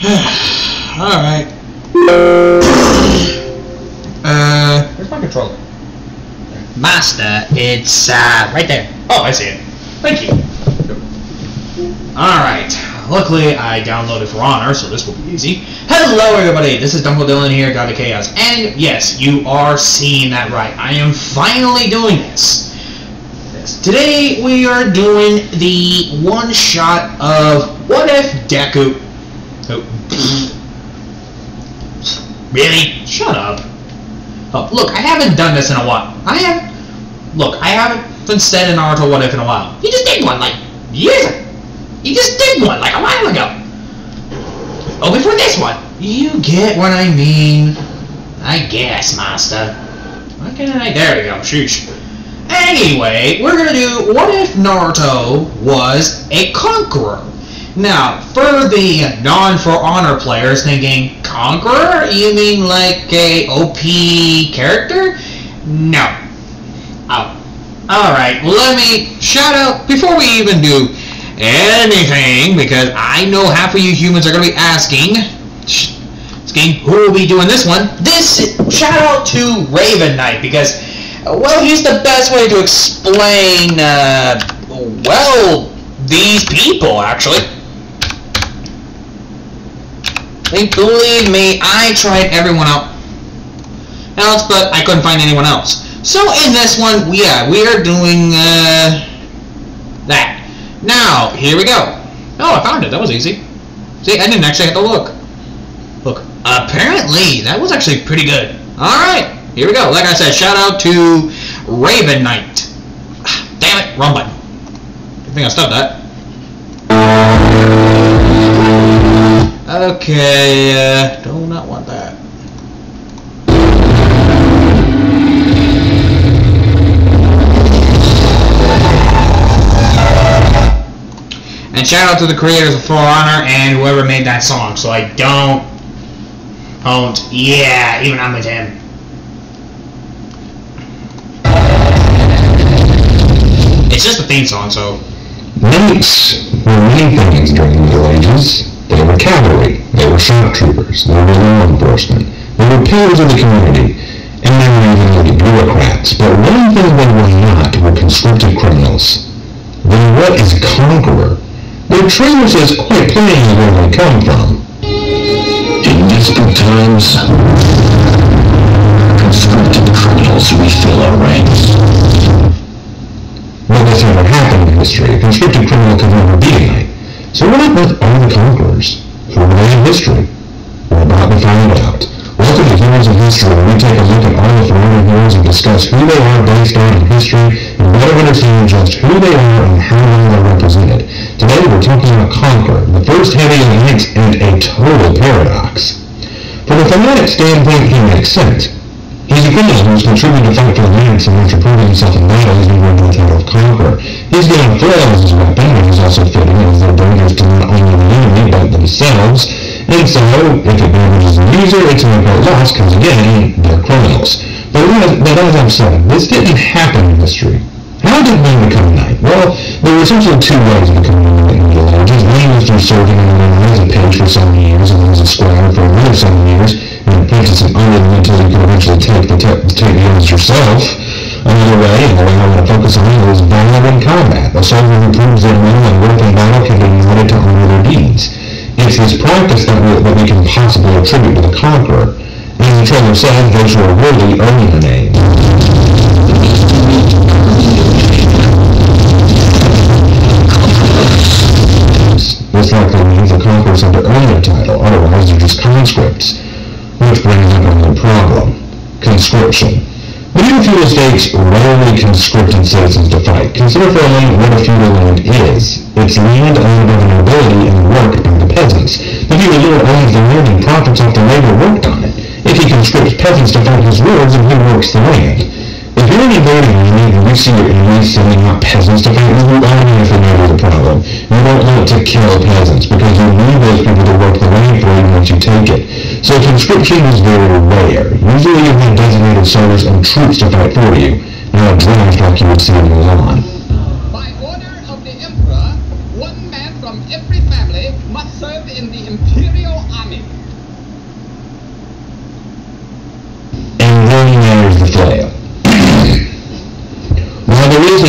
Alright. Where's my controller? Master, it's right there. Oh, I see it. Thank you. Alright. Luckily, I downloaded For Honor, so this will be easy. Hello, everybody. This is Dumbo Dylan here, God of Chaos. And yes, you are seeing that right. I am finally doing this. Today, we are doing the one-shot of What If Deku... Oh. Really? Shut up. Oh, look, I haven't done this in a while. I haven't said a Naruto What If in a while. You just did one, like, years ago. You just did one, like, a while ago. Oh, before this one. You get what I mean. I guess, Master. Why can't I? There we go. Sheesh. Anyway, we're gonna do What If Naruto was a conqueror. Now, for the non-For Honor players thinking, conqueror? You mean like a OP character? No. Oh. Alright, let me shout out, before we even do anything, because I know half of you humans are going to be asking who will be doing this one. Shout out to Raven Knight, because, well, he's the best way to explain, well, these people, actually. Believe me, I tried everyone else, but I couldn't find anyone else. So in this one, we are doing that. Now, here we go. Oh, I found it. That was easy. See, I didn't actually have to look. Look, apparently, that was actually pretty good. Alright, here we go. Like I said, shout out to Raven Knight. Damn it, wrong button. I think I stopped that. Okay, do not want that. And shout out to the creators of For Honor and whoever made that song, so I don't, yeah, even I'm with him. It's just a theme song, so. Knights were many things during the Middle Ages. They were cavalry, they were shock troopers, they were law enforcement, they were pillars of the community, and they were even elite bureaucrats. But one thing they were not were conscripted criminals. Then what is conqueror? Their trailer says quite plainly where they come from. In desperate times, conscripted criminals refill our ranks. Well, this never happened in history. A conscripted criminal could never be a knight. So what about all the conquerors? Who were they in history? We're about to find out. Welcome to Heroes of History, where we take a look at all the For Honor heroes and discuss who they are based on in history, and better understand just who they are and how well they're represented. Today we're talking about Conqueror, the first heavy of the Knights, and a total paradox. From a thematic standpoint, he makes sense. He's a criminal who's contributed to fight for the Knights, and after proving himself in battle, he's been given the title of Conqueror. He's given flail as his weapon, and he's also fitting as they're dangerous to not only the enemy, but themselves. And so, if it damages the user, it's an impact loss, because again, they're criminals. But as I've said, this didn't happen in history. How did one become a knight? Well, there were essentially two ways of becoming a knight in the Middle Ages. One was through serving in the army as a page for 7 years, and then as a squire for another 7 years, and apprenticing under them until you could eventually take the arms yourself. Another way, and the way I want to focus on, is valor in combat. A soldier who proves their will and worth in battle can be knighted to honor their deeds. It's this practice that we can possibly attribute to the conqueror. As the trailer says, those who are worthy earn the name. This likely means the conquerors have to earn their title, otherwise they're just conscripts. Which brings up another problem. Conscription. Medieval feudal states rarely conscripted citizens to fight. Consider for a moment what a feudal land is. It's land owned by the nobility and worked by the peasants. The feudal lord owns the land and profits off the labor worked on it. If he conscripts peasants to fight his lords, then he works the land. If you're an invading army and you see your enemies sending out peasants to fight, you automatically know the problem. You don't want to kill peasants because you need those people to work the land for you once you take it. So conscription is very rare. Usually you have designated soldiers and troops to fight for you, not a draft like you would see in Milan. By order of the Emperor, one man from every family must serve in the Imperial Army.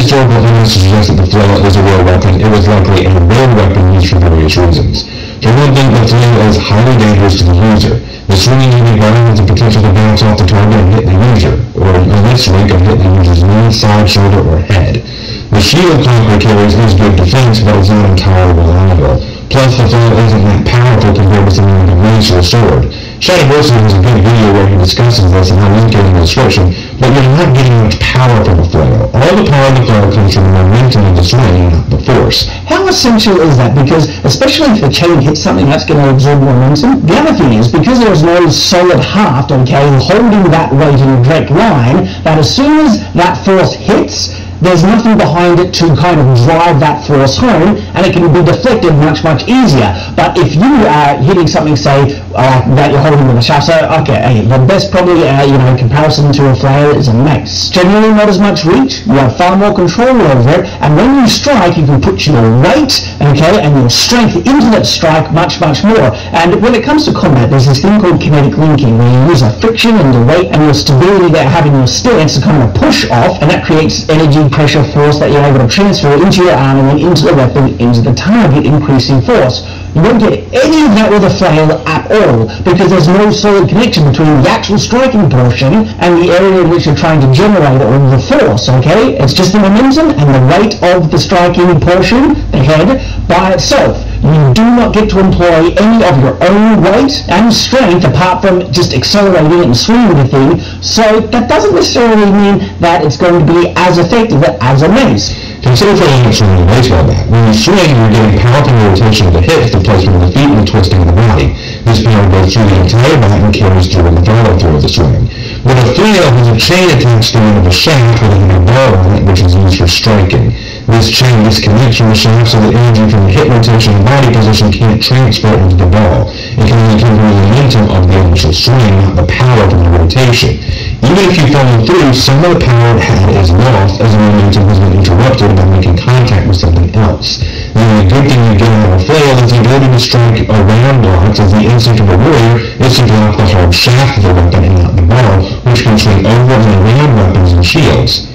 historical evidence to suggest that the flail is a real weapon, it was likely a rare weapon used for various reasons. For one thing, the flail is highly dangerous to the user. The swinging heavy gun has the potential to bounce off the target and hit the user, or in this way could hit the user's knee, side, shoulder, or head. The shield Conqueror carries is good defense, but it's not entirely reliable. Plus, the flail isn't that powerful compared to something like a mace or a sword. Shadowversity has a good video where he discusses this, and I'll link it in the description, but you're not getting much power from the flail. All the power of the flail comes from the momentum of the swing, not the force. How essential is that? Because especially if the chain hits something, that's going to absorb momentum. The other thing is, because there's no solid haft, okay, holding that weight in a direct line, that as soon as that force hits, there's nothing behind it to kind of drive that force home, and it can be deflected much easier. But if you are hitting something, say, that you're holding with a shaft, so, okay, the best probably, comparison to a flail is a mace. Generally not as much reach, you have far more control over it, and when you strike, you can put your weight, okay, and your strength into that strike much more. And when it comes to combat, there's this thing called kinetic linking, where you use a friction and the weight and your stability that having your stance to kind of push off, and that creates energy, pressure, force that you're able to transfer into your arm and then into the weapon, into the target, increasing force. You won't get any of that with a flail at all, because there's no solid connection between the actual striking portion and the area in which you're trying to generate all the force, okay? It's just the momentum and the weight of the striking portion, the head, by itself. You do not get to employ any of your own weight and strength apart from just accelerating it and swinging the thing, so that doesn't necessarily mean that it's going to be as effective as a mace. Consider for instance swinging a baseball bat. When you swing, you're getting power from the rotation of the hips, the placement of the feet, and the twisting of the body. This power goes through the entire bat and carries through the follow-through of the swing. But a flail has a chain attached to the end of a shaft with a heavy bar on it, which is used for striking. This chain disconnects from the shaft so that energy from the hip rotation and body position can't transfer into the ball. It can only come from the momentum of the initial swing, not the power from the rotation. Even if you follow through, some of the power it had is lost as the momentum has been interrupted by making contact with something else. The only good thing you get out of a flail is the ability to strike around blocks, as the instinct of a warrior is to block the hard shaft of the weapon and not the ball, which can swing over and around weapons and shields.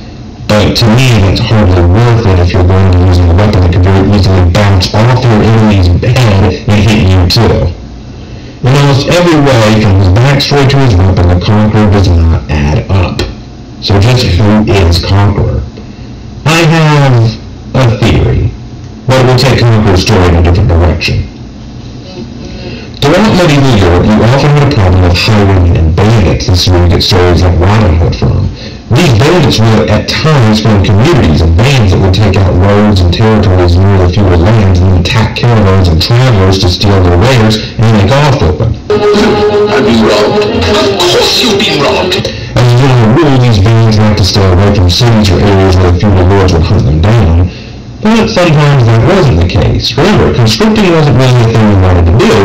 But to me, that's hardly worth it if you're going to be using a weapon that could very easily bounce off your enemy's head and hit you too. In almost every way, from his backstory to his weapon, the Conqueror does not add up. So just who is Conqueror? I have a theory, but it will take Conqueror's story in a different direction. Throughout medieval Europe, you often had a problem with highwaymen and bandits. This is where you get stories like Robin Hood from. These bandits would at times form communities and bands that would take out roads and territories near the feudal lands and then attack caravans and travelers to steal their wares and make off with them. I've been robbed. Of course you've been robbed. As a general rule, these bands like to stay away from cities or areas where the feudal lords would hunt them down. But sometimes that wasn't the case. Remember, conscripting wasn't really a thing we wanted to do,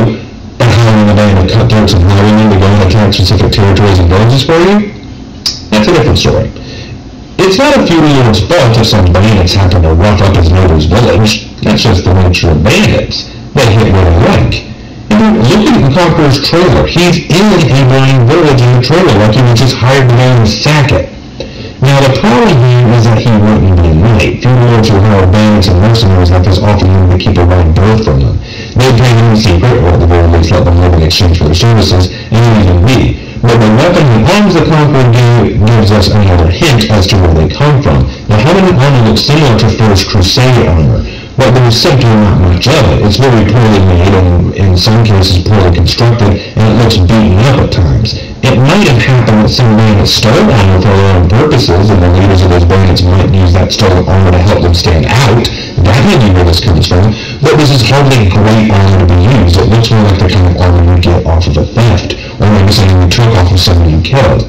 but hiring a band of cutthroats and highwaymen to go and attack specific territories and villages for you? That's a different story. It's not a feudal lord's fault if some bandits happen to rough up his neighbor's village. That's just the nature of bandits. They hit where they like. And look at the Conqueror's trailer. He's in a blind village in the trailer like he was just hired to go and sack it. Now the problem here is that he wouldn't be a knight. Feudal lords who hire bandits and mercenaries like this often need to keep a wide berth from them. They'd pay them in secret, or at the very least let them live in exchange for their services, and leave them be. But the weapon that arms the Conqueror gives us another hint as to where they come from. The helmet and armor looks similar to First Crusade armor, but there's simply not much of it. It's very poorly made and in some cases poorly constructed, and it looks beaten up at times. It might have happened that some bandits stole armor for their own purposes, and the leaders of those bandits might use that stolen armor to help them stand out. That may be where this comes from, but this is hardly great armor to be used. It looks more like the kind of armor you get off of a theft, or maybe something you took off of someone you killed.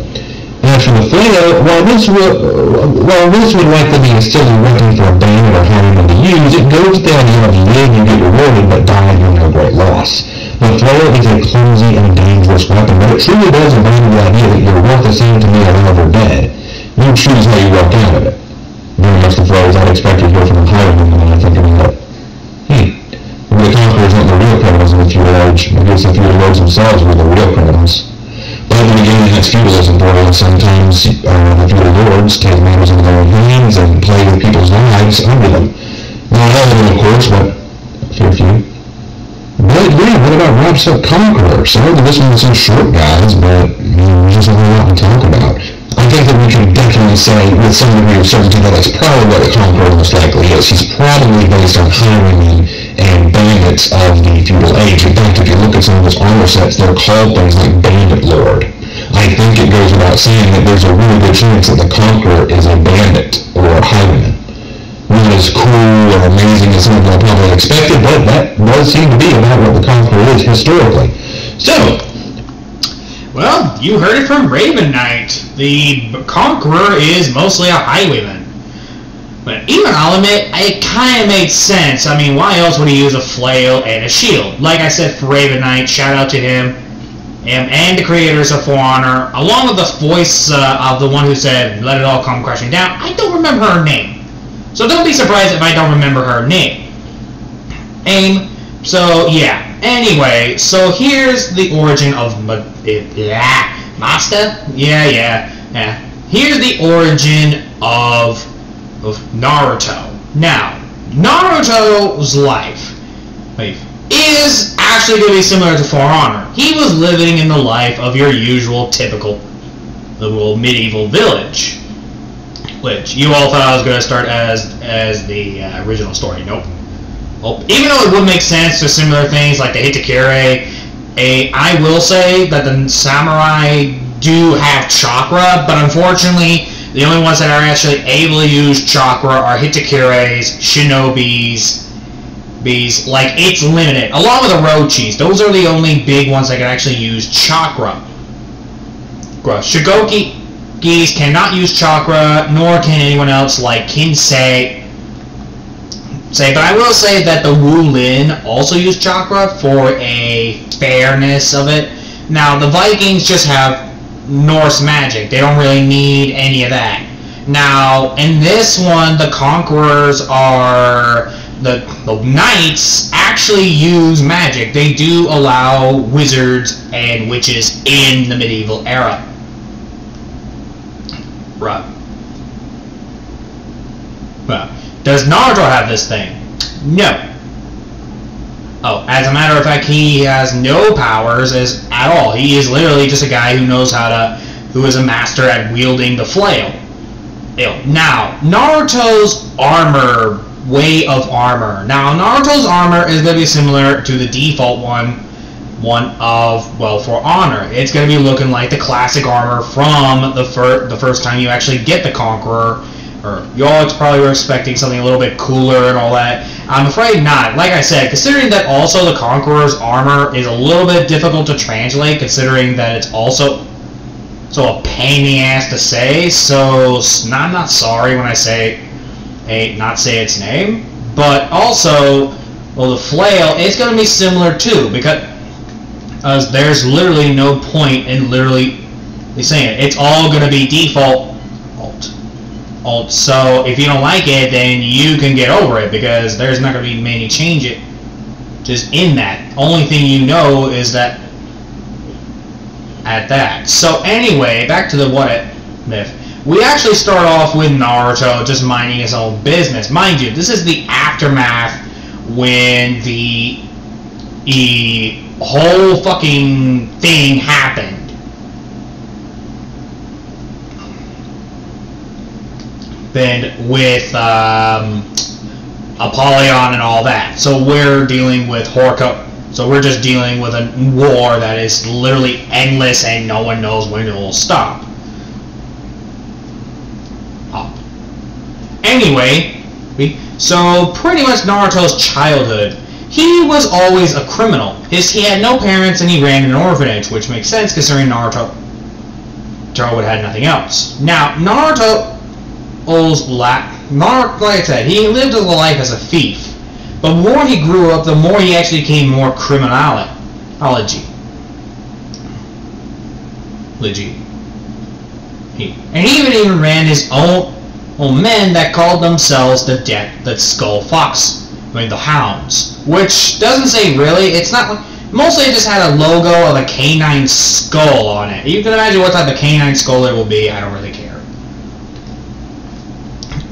As for the flail, while this would likely be a silly weapon for a bandit or highwayman to use, it goes with the idea of live you get rewarded, but die you no great loss. The flail is a clumsy and dangerous weapon, but it truly does embody the idea that you're worth the same to me alive or dead. You choose how you walk out of it. Very much the phrase I'd expect to hear from a highwayman when I think about it. The Conquerors weren't the real criminals in the feudal age. I guess the feudal lords themselves were the real criminals. But at the beginning of it has feudalism brought on. Sometimes the feudal lords take matters into their own hands and play with people's lives under them. Not all of them, of course, but a fair few. But yeah, what about Rob's Conqueror? Sorry that this one's so short, guys, but there's just a whole lot to talk about. I think that we can definitely say with some degree of certainty that that's probably what the Conqueror most likely is. He's probably based on highwaymen and bandits of the feudal age. In fact, if you look at some of his armor sets, they're called things like Bandit Lord. I think it goes without saying that there's a really good chance that the Conqueror is a bandit or a highwayman. Not as cool or amazing as some of y'all probably expected, but that does seem to be about what the Conqueror is historically. So, well, you heard it from Raven Knight. The Conqueror is mostly a highwayman. But even I'll admit, it kind of made sense. I mean, why else would he use a flail and a shield? Like I said for Raven Knight, shout out to him and the creators of For Honor, along with the voice of the one who said, "Let it all come crashing down." I don't remember her name. So don't be surprised if I don't remember her name. So yeah. Anyway, so here's the origin of Master? Yeah. Here's the origin of Naruto. Now, Naruto's life is actually going to be similar to For Honor. He was living in the life of your usual typical medieval village. Which you all thought I was going to start as the original story. Nope. Even though it would make sense to similar things like the Hitakere, I will say that the samurai do have chakra, but unfortunately, the only ones that are actually able to use chakra are Hitakeres, Shinobis, like it's limited. Along with the Orochis, those are the only big ones that can actually use chakra. Shigokis cannot use chakra, nor can anyone else like Kinsei. But I will say that the Wulin also use chakra for a fairness of it. Now, the Vikings just have Norse magic. They don't really need any of that. Now, in this one, the Conquerors are... The Knights actually use magic. They do allow wizards and witches in the medieval era. Right. Well, does Naruto have this thing? No. Oh, as a matter of fact, he has no powers at all. He is literally just a guy who knows who is a master at wielding the flail. Now, Naruto's way of armor. Now, Naruto's armor is going to be similar to the default one of, well, For Honor. It's going to be looking like the classic armor from the first time you actually get the Conqueror. Or you all probably were expecting something a little bit cooler and all that. I'm afraid not. Like I said, considering that also the Conqueror's armor is a little bit difficult to translate, considering that it's also a pain in the ass to say, so I'm not sorry when I not say its name. But also, well, the flail, it's going to be similar too, because there's literally no point in literally saying it. It's all going to be default alt. So if you don't like it, then you can get over it, because there's not going to be many changes just in that. Only thing you know is that at that. So anyway, back to the what if myth. We actually start off with Naruto just minding his own business. Mind you, this is the aftermath when the whole fucking thing happened. Then with Apollyon and all that. So we're dealing with Horko. So we're just dealing with a war that is literally endless and no one knows when it will stop. Anyway, so pretty much Naruto's childhood. He was always a criminal. He had no parents and he ran in an orphanage, which makes sense considering Naruto would have had nothing else. Now, like I said, he lived a life as a thief. But the more he grew up, the more he actually became more criminology. And he even ran his own men that called themselves the Skull Fox. I mean, the Hounds. Which doesn't say really, it's not like... Mostly it just had a logo of a canine skull on it. You can imagine what type of canine skull it will be. I don't really care.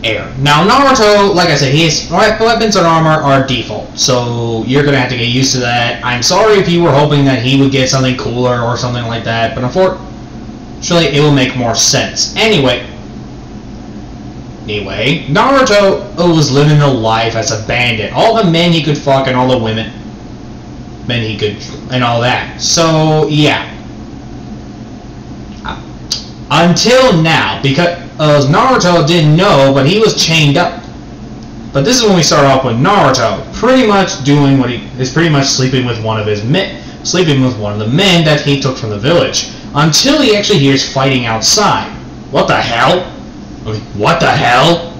Air. Now Naruto, like I said, his weapons and armor are default, so you're gonna have to get used to that. I'm sorry if you were hoping that he would get something cooler or something like that, but unfortunately it will make more sense. Anyway, Naruto was living a life as a bandit. All the men he could fuck and all the men he could, and all that. So yeah. Until now, because Naruto didn't know, but he was chained up. But this is when we start off with Naruto, pretty much doing what he is, pretty much sleeping with one of the men that he took from the village, until he actually hears fighting outside. What the hell? What the hell?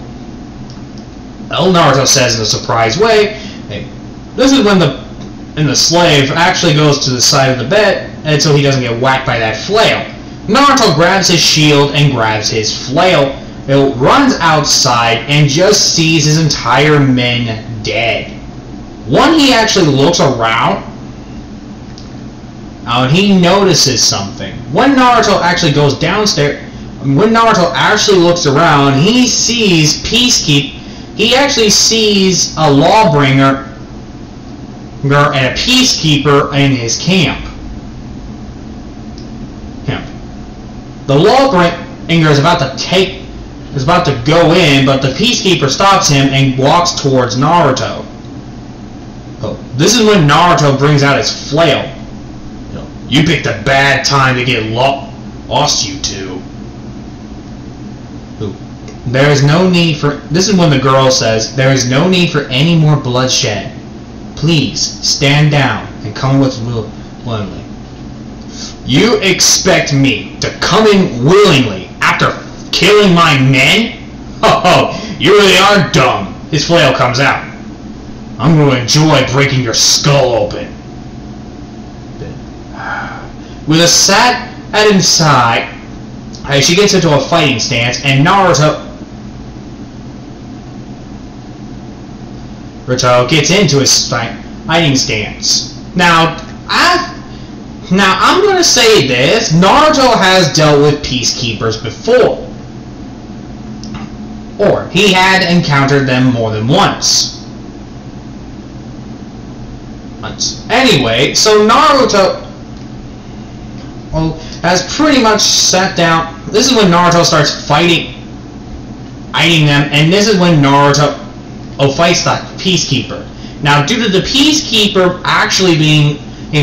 Well, Naruto says in a surprised way. Hey, this is when the slave actually goes to the side of the bed, and so he doesn't get whacked by that flail. Naruto grabs his shield and grabs his flail, runs outside, and just sees his entire men dead. When he actually looks around, and he notices something. When Naruto actually goes downstairs, when Naruto actually looks around, he sees he actually sees a lawbringer and a peacekeeper in his camp. The lawbringer is about to go in, but the peacekeeper stops him and walks towards Naruto. This is when Naruto brings out his flail. You picked a bad time to get lost, you two. There is no need for. This is when the girl says, "There is no need for any more bloodshed. Please stand down and come with willingly." You expect me to come in willingly after killing my men? Oh, you really are dumb. His flail comes out. I'm going to enjoy breaking your skull open. With a sad inside, she gets into a fighting stance, and Naruto gets into his fighting stance. Now I'm going to say this, Naruto has dealt with peacekeepers before. Or he had encountered them more than once. Anyway, so Naruto has pretty much sat down. This is when Naruto starts fighting them, and this is when Naruto fights the peacekeeper. Now, due to the peacekeeper actually being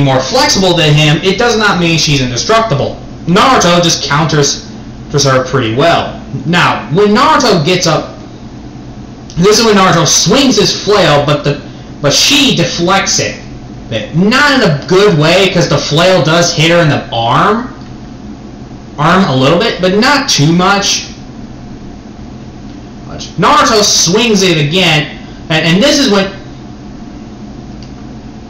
more flexible than him, it does not mean she's indestructible. Naruto just counters her pretty well. Now, when Naruto gets up, this is when Naruto swings his flail, but she deflects it. Not in a good way, because the flail does hit her in the arm a little bit, but not too much. Naruto swings it again, and this is when,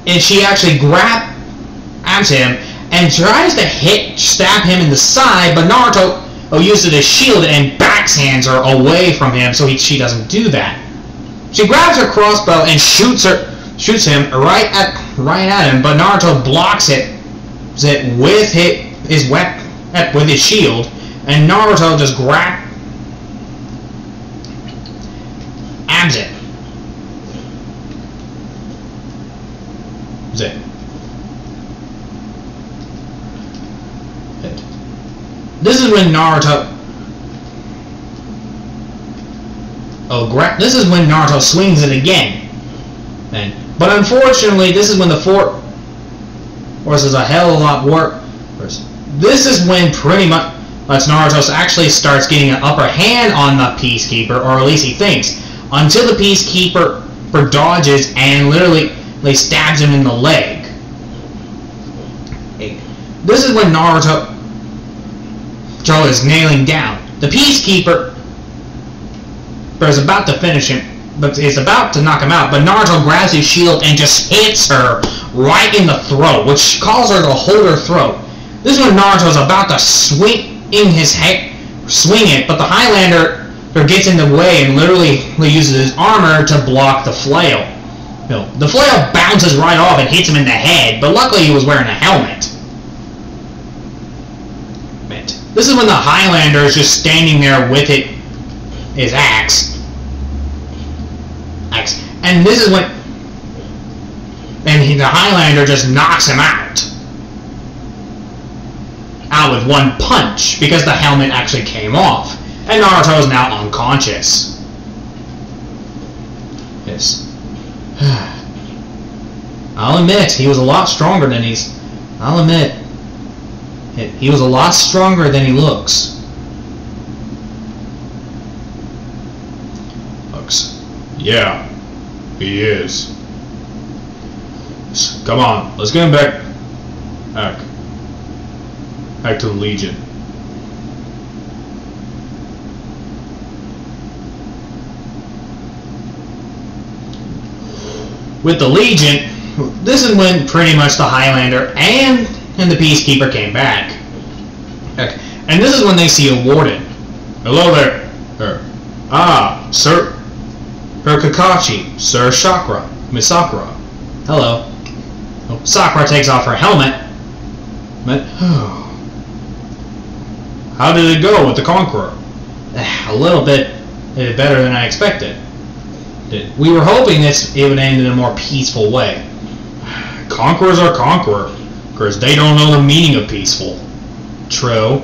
and she actually grabs him and tries to stab him in the side, but Naruto uses his shield and backhands her away from him, so she doesn't do that. She grabs her crossbow and shoots him right at him, but Naruto blocks it with his weapon, with his shield, and Naruto just grabs it. This is when Naruto this is when Naruto swings it again. But unfortunately, this is when the force is a hell of a lot worse. This is when pretty much Naruto actually starts getting an upper hand on the peacekeeper, or at least he thinks, until the peacekeeper dodges and literally stabs him in the leg. This is when Naruto is nailing down. The peacekeeper is about to finish him, but is about to knock him out, but Naruto grabs his shield and just hits her right in the throat, which calls her to hold her throat. This is when Naruto is about to swing it, but the Highlander gets in the way and literally uses his armor to block the flail. The flail bounces right off and hits him in the head, but luckily he was wearing a helmet. This is when the Highlander is just standing there with his axe. And this is when the Highlander just knocks him out with one punch because the helmet actually came off, and Naruto is now unconscious. Yes. I'll admit he was a lot stronger than he was a lot stronger than he looks. Yeah, he is. Come on, let's get him back to the Legion. With the Legion, this is when pretty much the Highlander and the Peacekeeper came back. Okay. And this is when they see a warden. Hello there. Sir. Kakashi. Sir Sakura. Miss Sakura. Hello. Sakura takes off her helmet. How did it go with the Conqueror? A little bit better than I expected. We were hoping it would end in a more peaceful way. Conquerors are conquerors. They don't know the meaning of peaceful. True.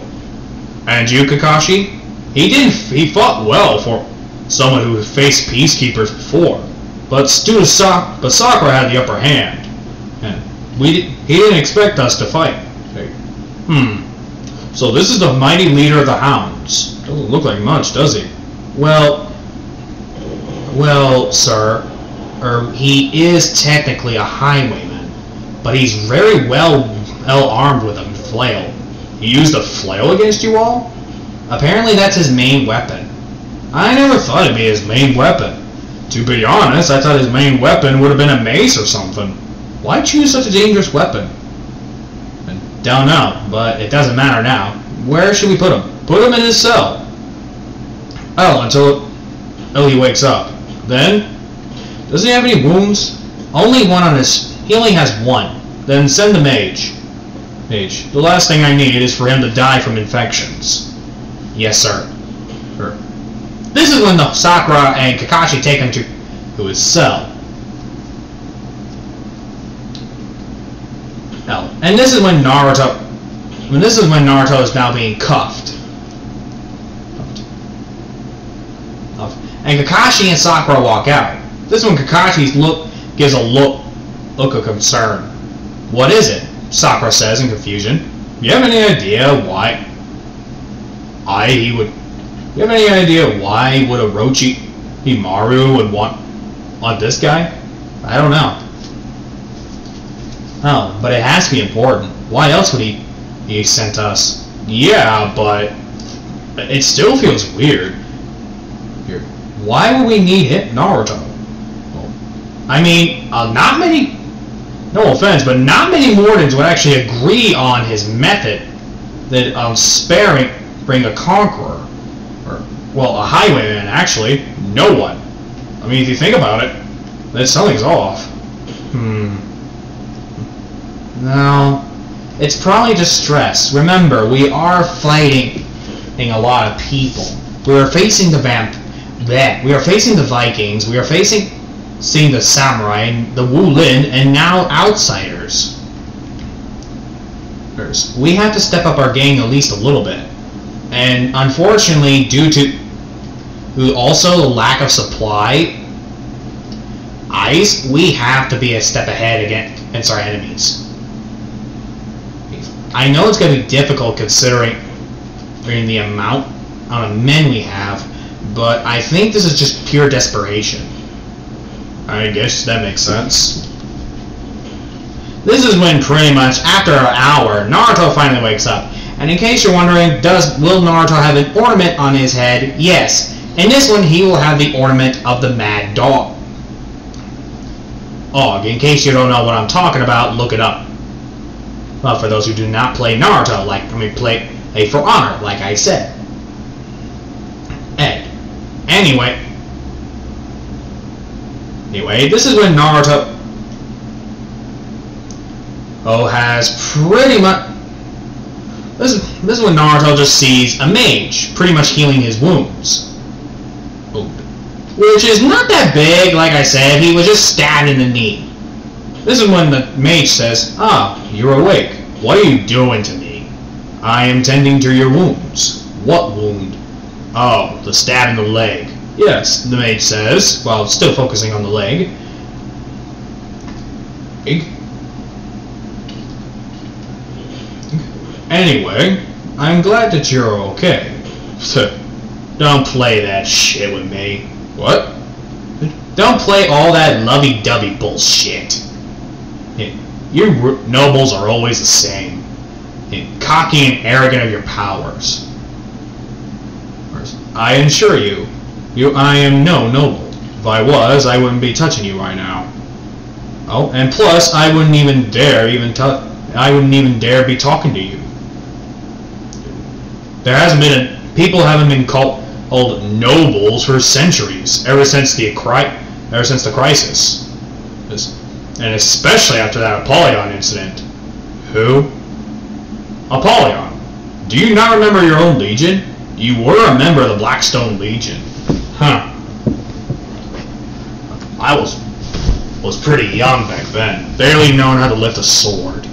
And you, Kakashi? He fought well for someone who faced peacekeepers before. But Sakura had the upper hand. And he didn't expect us to fight. So this is the mighty leader of the Hounds. Doesn't look like much, does he? Well, sir, he is technically a highwayman, but he's very well armed with a flail. He used a flail against you all? Apparently that's his main weapon. I never thought it'd be his main weapon. To be honest, I thought his main weapon would have been a mace or something. Why choose such a dangerous weapon? Don't know, but it doesn't matter now. Where should we put him? Put him in his cell. Oh, until he wakes up. Then, does he have any wounds? Only one on his... He only has one. Then send the mage. The last thing I need is for him to die from infections. Yes, sir. This is when the Sakura and Kakashi take him to his cell. And this is when Naruto is now being cuffed. And Kakashi and Sakura walk out. This is when Kakashi's gives a look of concern. What is it? Sakura says in confusion. You have any idea why You have any idea why would Orochimaru would want this guy? I don't know. Oh, but it has to be important. Why else would he sent us? Yeah, but it still feels weird. Why would we need Naruto? Well, I mean, not many. No offense, but not many Mortons would actually agree on his method that sparing a conqueror, or well, a highwayman. Actually, no one. I mean, if you think about it, then something's off. No, it's probably just stress. Remember, we are fighting a lot of people. We are facing the we are facing the Vikings. We are facing the samurai, the Wulin, and now outsiders. We have to step up our game at least a little bit. And unfortunately, due to also the lack of supply, we have to be a step ahead against our enemies. I know it's going to be difficult considering the amount of men we have, but I think this is just pure desperation. I guess that makes sense. This is when pretty much after an hour, Naruto finally wakes up. And in case you're wondering, will Naruto have an ornament on his head? Yes. In this one, he will have the ornament of the Mad Dog. In case you don't know what I'm talking about, look it up. Well, for those who do not play Naruto, play a For Honor, like I said. Anyway. Anyway, this is when Naruto has pretty much... This is when Naruto just sees a mage pretty much healing his wounds. Which is not that big, like I said, he was just stabbed in the knee. This is when the mage says, "Ah, you're awake. What are you doing to me? I am tending to your wounds." "What wound?" "Oh, the stab in the leg." "Yes," the mage says, while still focusing on the leg. "Anyway, I'm glad that you're okay." "Don't play that shit with me." "What?" "Don't play all that lovey-dovey bullshit. You nobles are always the same. Cocky and arrogant of your powers. I assure you, I am no noble. If I was, I wouldn't be touching you right now. Oh, and plus, I wouldn't even dare be talking to you. People haven't been called nobles for centuries, ever since the crisis. And especially after that Apollyon incident." "Who?" "Apollyon. Do you not remember your own legion? You were a member of the Blackstone Legion." "Huh. I was pretty young back then, barely knowing how to lift a sword."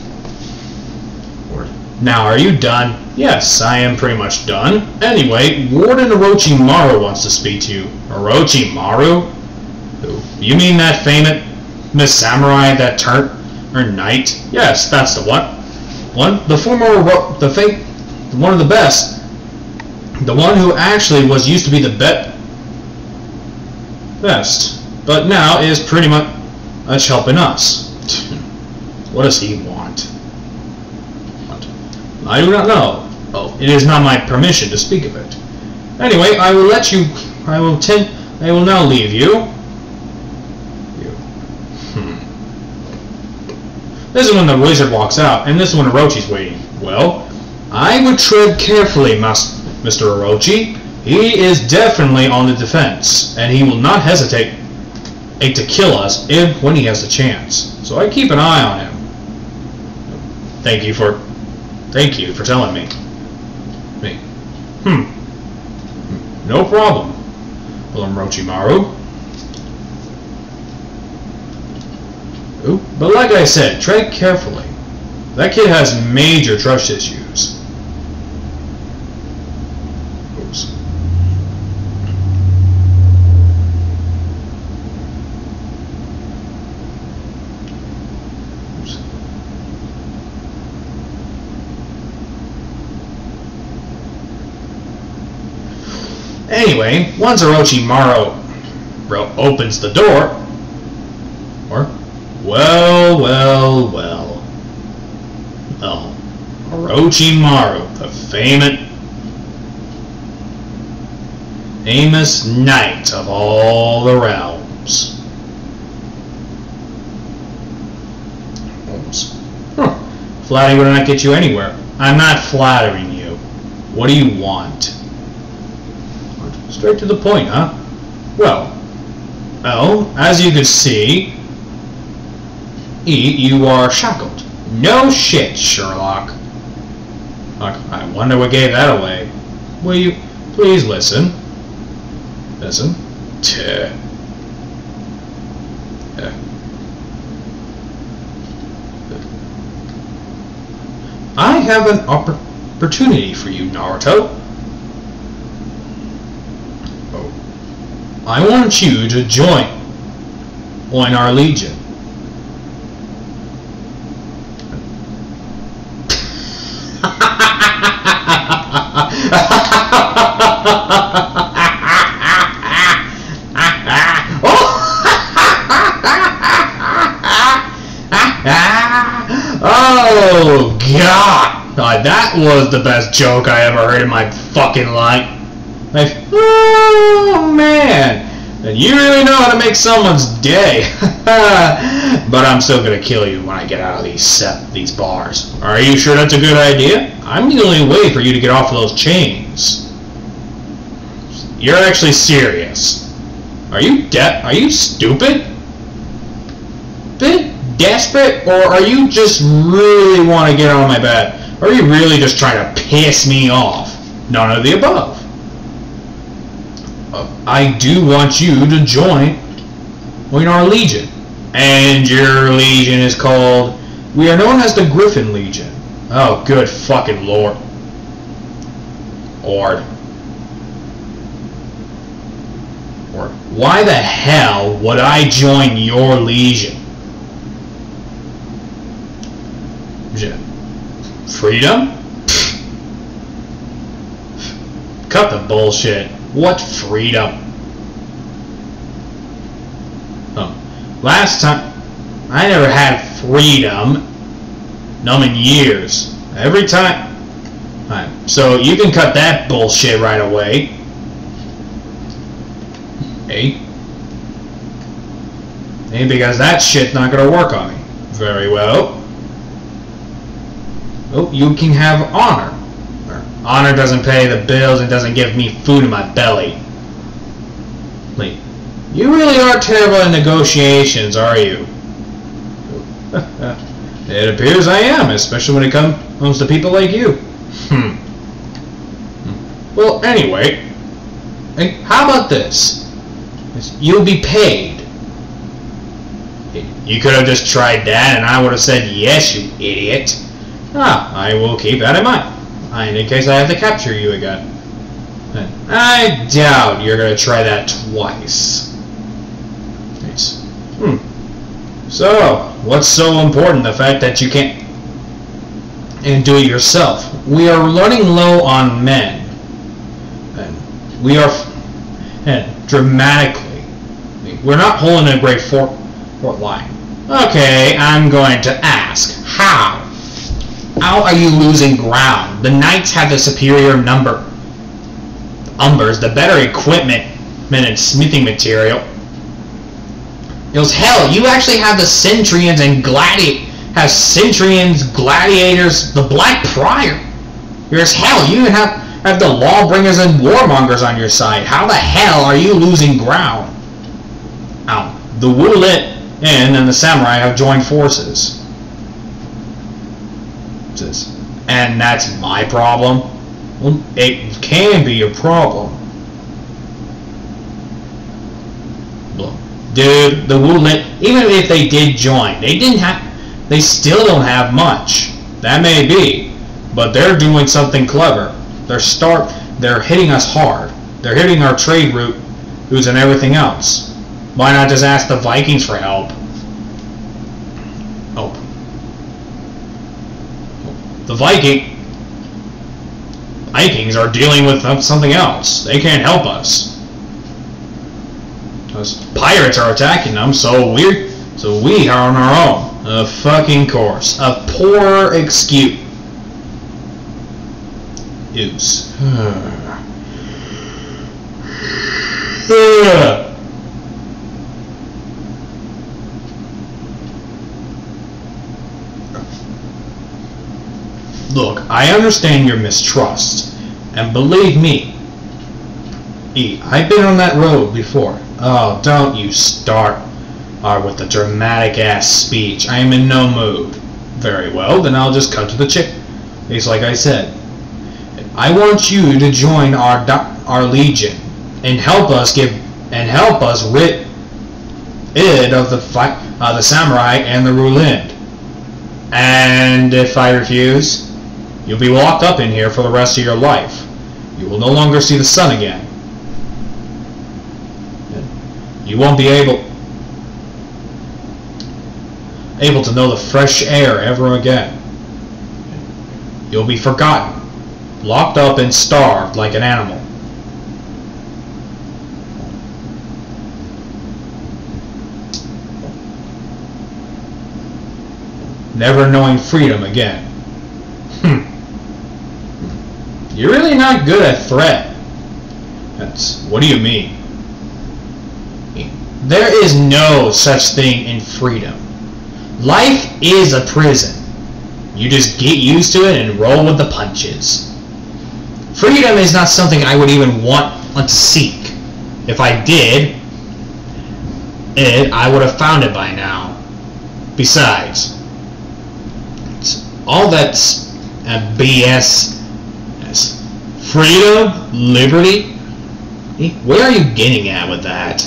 "Now, are you done?" "Yes, I am pretty much done. Anyway, Warden Orochimaru wants to speak to you." "Orochimaru? Who? You mean that famous samurai that turned knight?" "Yes, that's the one. One of the best. The one who actually used to be the best, but now is pretty much helping us." "What does he want?" "I do not know. Oh, it is not my permission to speak of it. Anyway, I will now leave you." This is when the wizard walks out, and this is when Orochi's waiting. "Well, I would tread carefully, Mr. Orochi. He is definitely on the defense, and he will not hesitate to kill us when he has the chance. So I keep an eye on him." Thank you for telling me." "No problem, Orochimaru. But like I said, tread carefully. That kid has major trust issues." Oops. Anyway, once Orochimaru opens the door, Well, Orochimaru, the famous knight of all the realms. Flattery would not get you anywhere. I'm not flattering you. What do you want? Straight to the point, huh? Well, as you can see, you are shackled. No shit, Sherlock. I wonder what gave that away. Will you please listen? Listen. I have an opportunity for you, Naruto. I want you to join our legion. Oh God! That was the best joke I ever heard in my fucking life. Oh man! And you really know how to make someone's day. But I'm still gonna kill you when I get out of these bars. Are you sure that's a good idea? I'm the only way for you to get off of those chains. You're actually serious? Are you stupid? bit desperate, or are you just really want to get on my bed? Or are you really just trying to piss me off? None of the above. I do want you to join our legion. And your legion is called... We are known as the Griffin Legion. Oh, good fucking lord. Or why the hell would I join your legion? Freedom? Cut the bullshit. What freedom? Last time, I never had freedom. None in years. Every time. So you can cut that bullshit right away. Hey, because that shit's not gonna work on me. Very well. Oh, you can have honor. Honor doesn't pay the bills and doesn't give me food in my belly. Wait, you really are terrible in negotiations, are you? It appears I am, especially when it comes to people like you. Well, anyway, how about this? You'll be paid. You could have just tried that and I would have said yes, you idiot. I will keep that in mind. In case I have to capture you again. I doubt you're going to try that twice. So, what's so important? The fact that you can't and do it yourself. We are running low on men. And we are dramatically. We're not holding a great fort line. Okay, I'm going to ask. How? How are you losing ground? The knights have the superior numbers, the better equipment and smithing material. Hell, you actually have the Centurions and gladiators, the Black Prior. You're as hell. You even have the lawbringers and warmongers on your side. How the hell are you losing ground? The Wulit and the Samurai have joined forces. And that's my problem? Well, it can be a problem. Dude, the Wulit, even if they did join, they still don't have much. That may be, but they're doing something clever. They're hitting us hard. They're hitting our trade routes and everything else. Why not just ask the Vikings for help? The Vikings are dealing with something else. They can't help us. Those pirates are attacking them, so we are on our own. A fucking course. A poor excuse. Look, I understand your mistrust, and believe me, I've been on that road before. Oh, don't you start with the dramatic-ass speech. I am in no mood. Very well, then I'll just cut to the chase. It's like I said. I want you to join our legion and help us rid of the samurai and the Rulind. And if I refuse, you'll be locked up in here for the rest of your life. You will no longer see the sun again. You won't be able to know the fresh air ever again. You'll be forgotten, locked up and starved like an animal. Never knowing freedom again. You're really not good at threat. What do you mean? There is no such thing in freedom. Life is a prison. You just get used to it and roll with the punches. Freedom is not something I would even want to seek. If I did, I would have found it by now. Besides, all that's BS as freedom, liberty. Where are you getting at with that?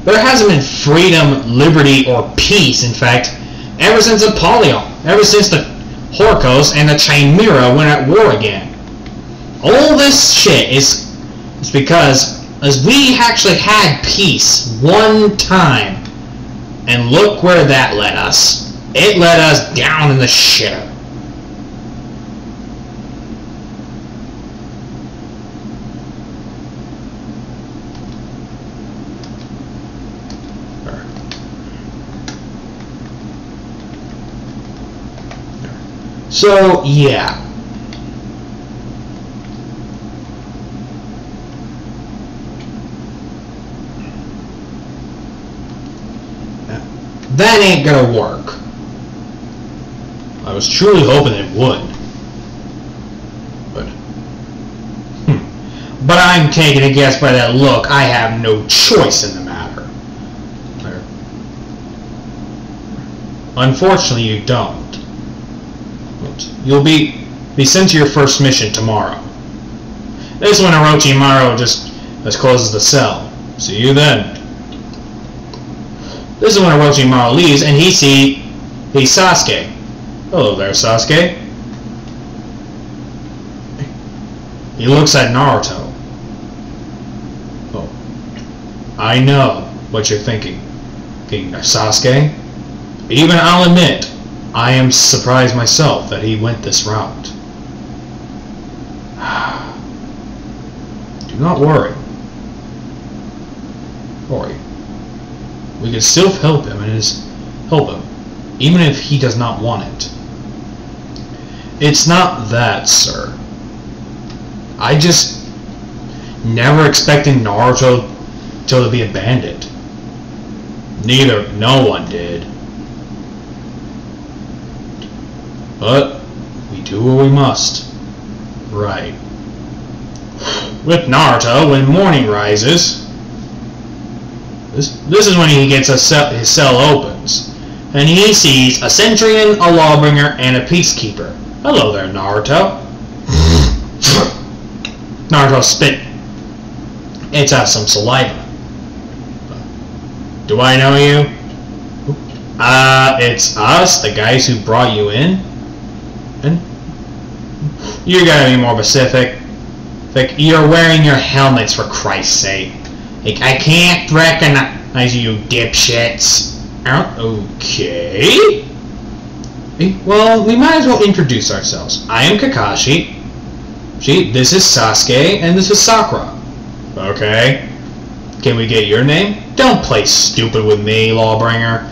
There hasn't been freedom, liberty, or peace, in fact, ever since Apollyon, ever since the Horcos and the Chimera went at war again. All this shit is because as we actually had peace one time, and look where that led us. It led us down in the shitter. So, yeah. That ain't gonna work. I was truly hoping it would. But I'm taking a guess by that look. I have no choice in the matter. Unfortunately, you don't. You'll be sent to your first mission tomorrow. This is when Orochimaru just closes the cell. See you then. This is when Orochimaru leaves and he sees Sasuke. Hello there, Sasuke. He looks at Naruto. Oh, I know what you're thinking. Sasuke? Even I'll admit, I am surprised myself that he went this route. Do not worry. We can still help him even if he does not want it. It's not that, sir. I just never expected Naruto to be abandoned. No one did. But we do what we must. Right. With Naruto, when morning rises, this is when he gets his cell opens, and he sees a Centurion, a Lawbringer, and a Peacekeeper. Hello there, Naruto. Naruto spit. It's out some saliva. Do I know you? It's us, the guys who brought you in. And you gotta be more specific. Like, you're wearing your helmets, for Christ's sake. Like, I can't recognize you, dipshits. Okay. Well, we might as well introduce ourselves. I am Kakashi. This is Sasuke, and this is Sakura. Okay. Can we get your name? Don't play stupid with me, Lawbringer.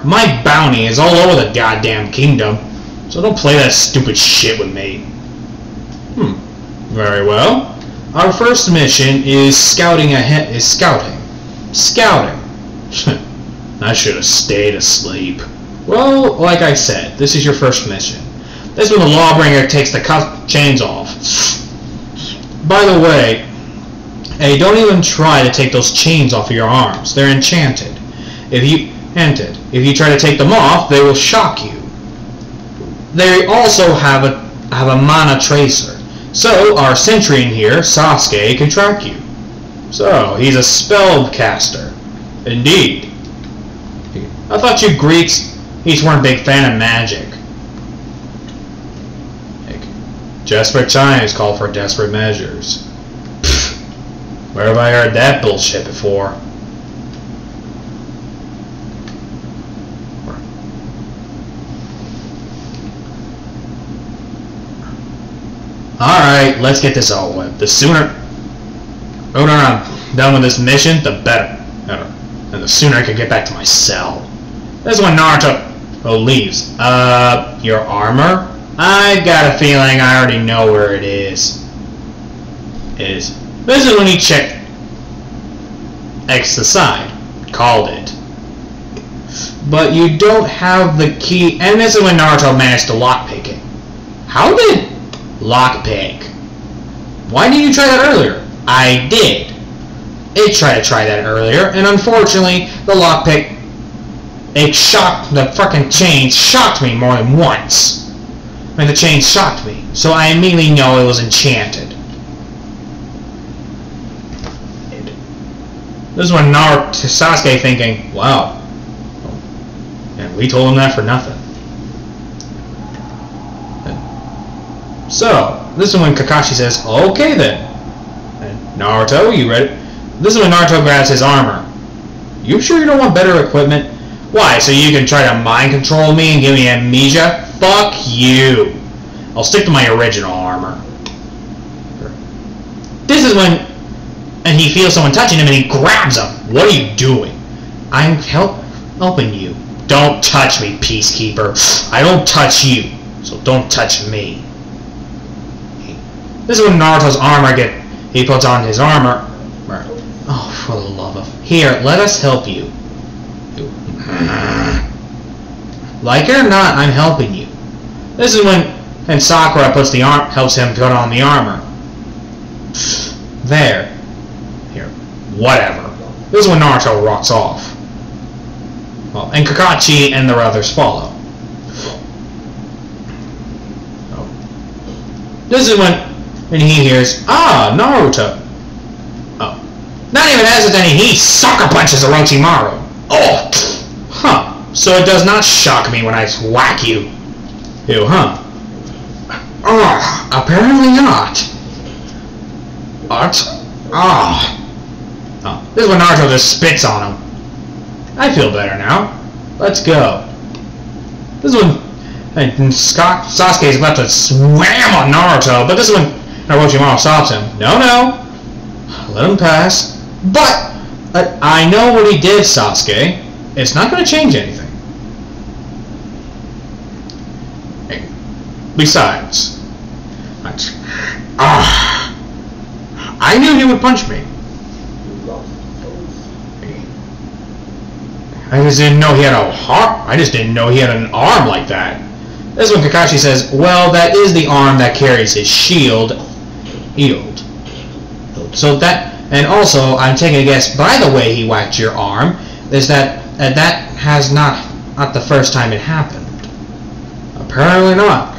My bounty is all over the goddamn kingdom. So don't play that stupid shit with me. Very well. Our first mission is scouting. Scouting. I should have stayed asleep. Well, like I said, this is your first mission. This is when the Lawbringer takes the chains off. By the way, hey, don't even try to take those chains off of your arms. They're enchanted. If you try to take them off, they will shock you. They also have a mana tracer. So, our Centurion here, Sasuke, can track you. So, he's a spellcaster. Indeed. I thought you Greeks each weren't a big fan of magic. Desperate times call for desperate measures. Pfft. Where have I heard that bullshit before? Alright, let's get this over with. The sooner I'm done with this mission, the better. And the sooner I can get back to my cell. This is when Naruto leaves. Your armor? I got a feeling I already know where it is. This is when he checked X the side. Called it. But you don't have the key, and this is when Naruto managed to lockpick it. How did lockpick? Why didn't you try that earlier? I did. it tried to try that earlier, and unfortunately, the lockpick, the fucking chain shocked me more than once. And the chain shocked me, so I immediately know it was enchanted. This is when Sasuke thinking, wow, and we told him that for nothing. So, this is when Kakashi says, okay then. And Naruto, you ready? This is when Naruto grabs his armor. You sure you don't want better equipment? Why, so you can try to mind control me and give me amnesia? Fuck you. I'll stick to my original armor. This is when, and he feels someone touching him and he grabs him. What are you doing? I'm helping you. Don't touch me, peacekeeper. I don't touch you, so don't touch me. This is when Naruto's armor he puts on his armor. Oh, for the love of... Here, let us help you. Like it or not, I'm helping you. This is when Sakura helps him put on the armor. There. Here. Whatever. This is when Naruto rocks off. Well, and Kakashi and the others follow. This is when he hears, Naruto. Oh. Not even hesitating, he sucker punches Orochimaru. Oh. Huh. So it does not shock me when I whack you. Ew, huh? Apparently not. What? Oh. This is when Naruto just spits on him. I feel better now. Let's go. This is when Sasuke is about to slam on Naruto, but this is when Orochimaru stops him. No. Let him pass. But I know what he did, Sasuke. It's not going to change anything. Besides, I knew he would punch me. I just didn't know he had an arm like that. This is when Kakashi says, well, that is the arm that carries his shield. So that, and also, I'm taking a guess, by the way he whacked your arm, is that has not the first time it happened. Apparently not.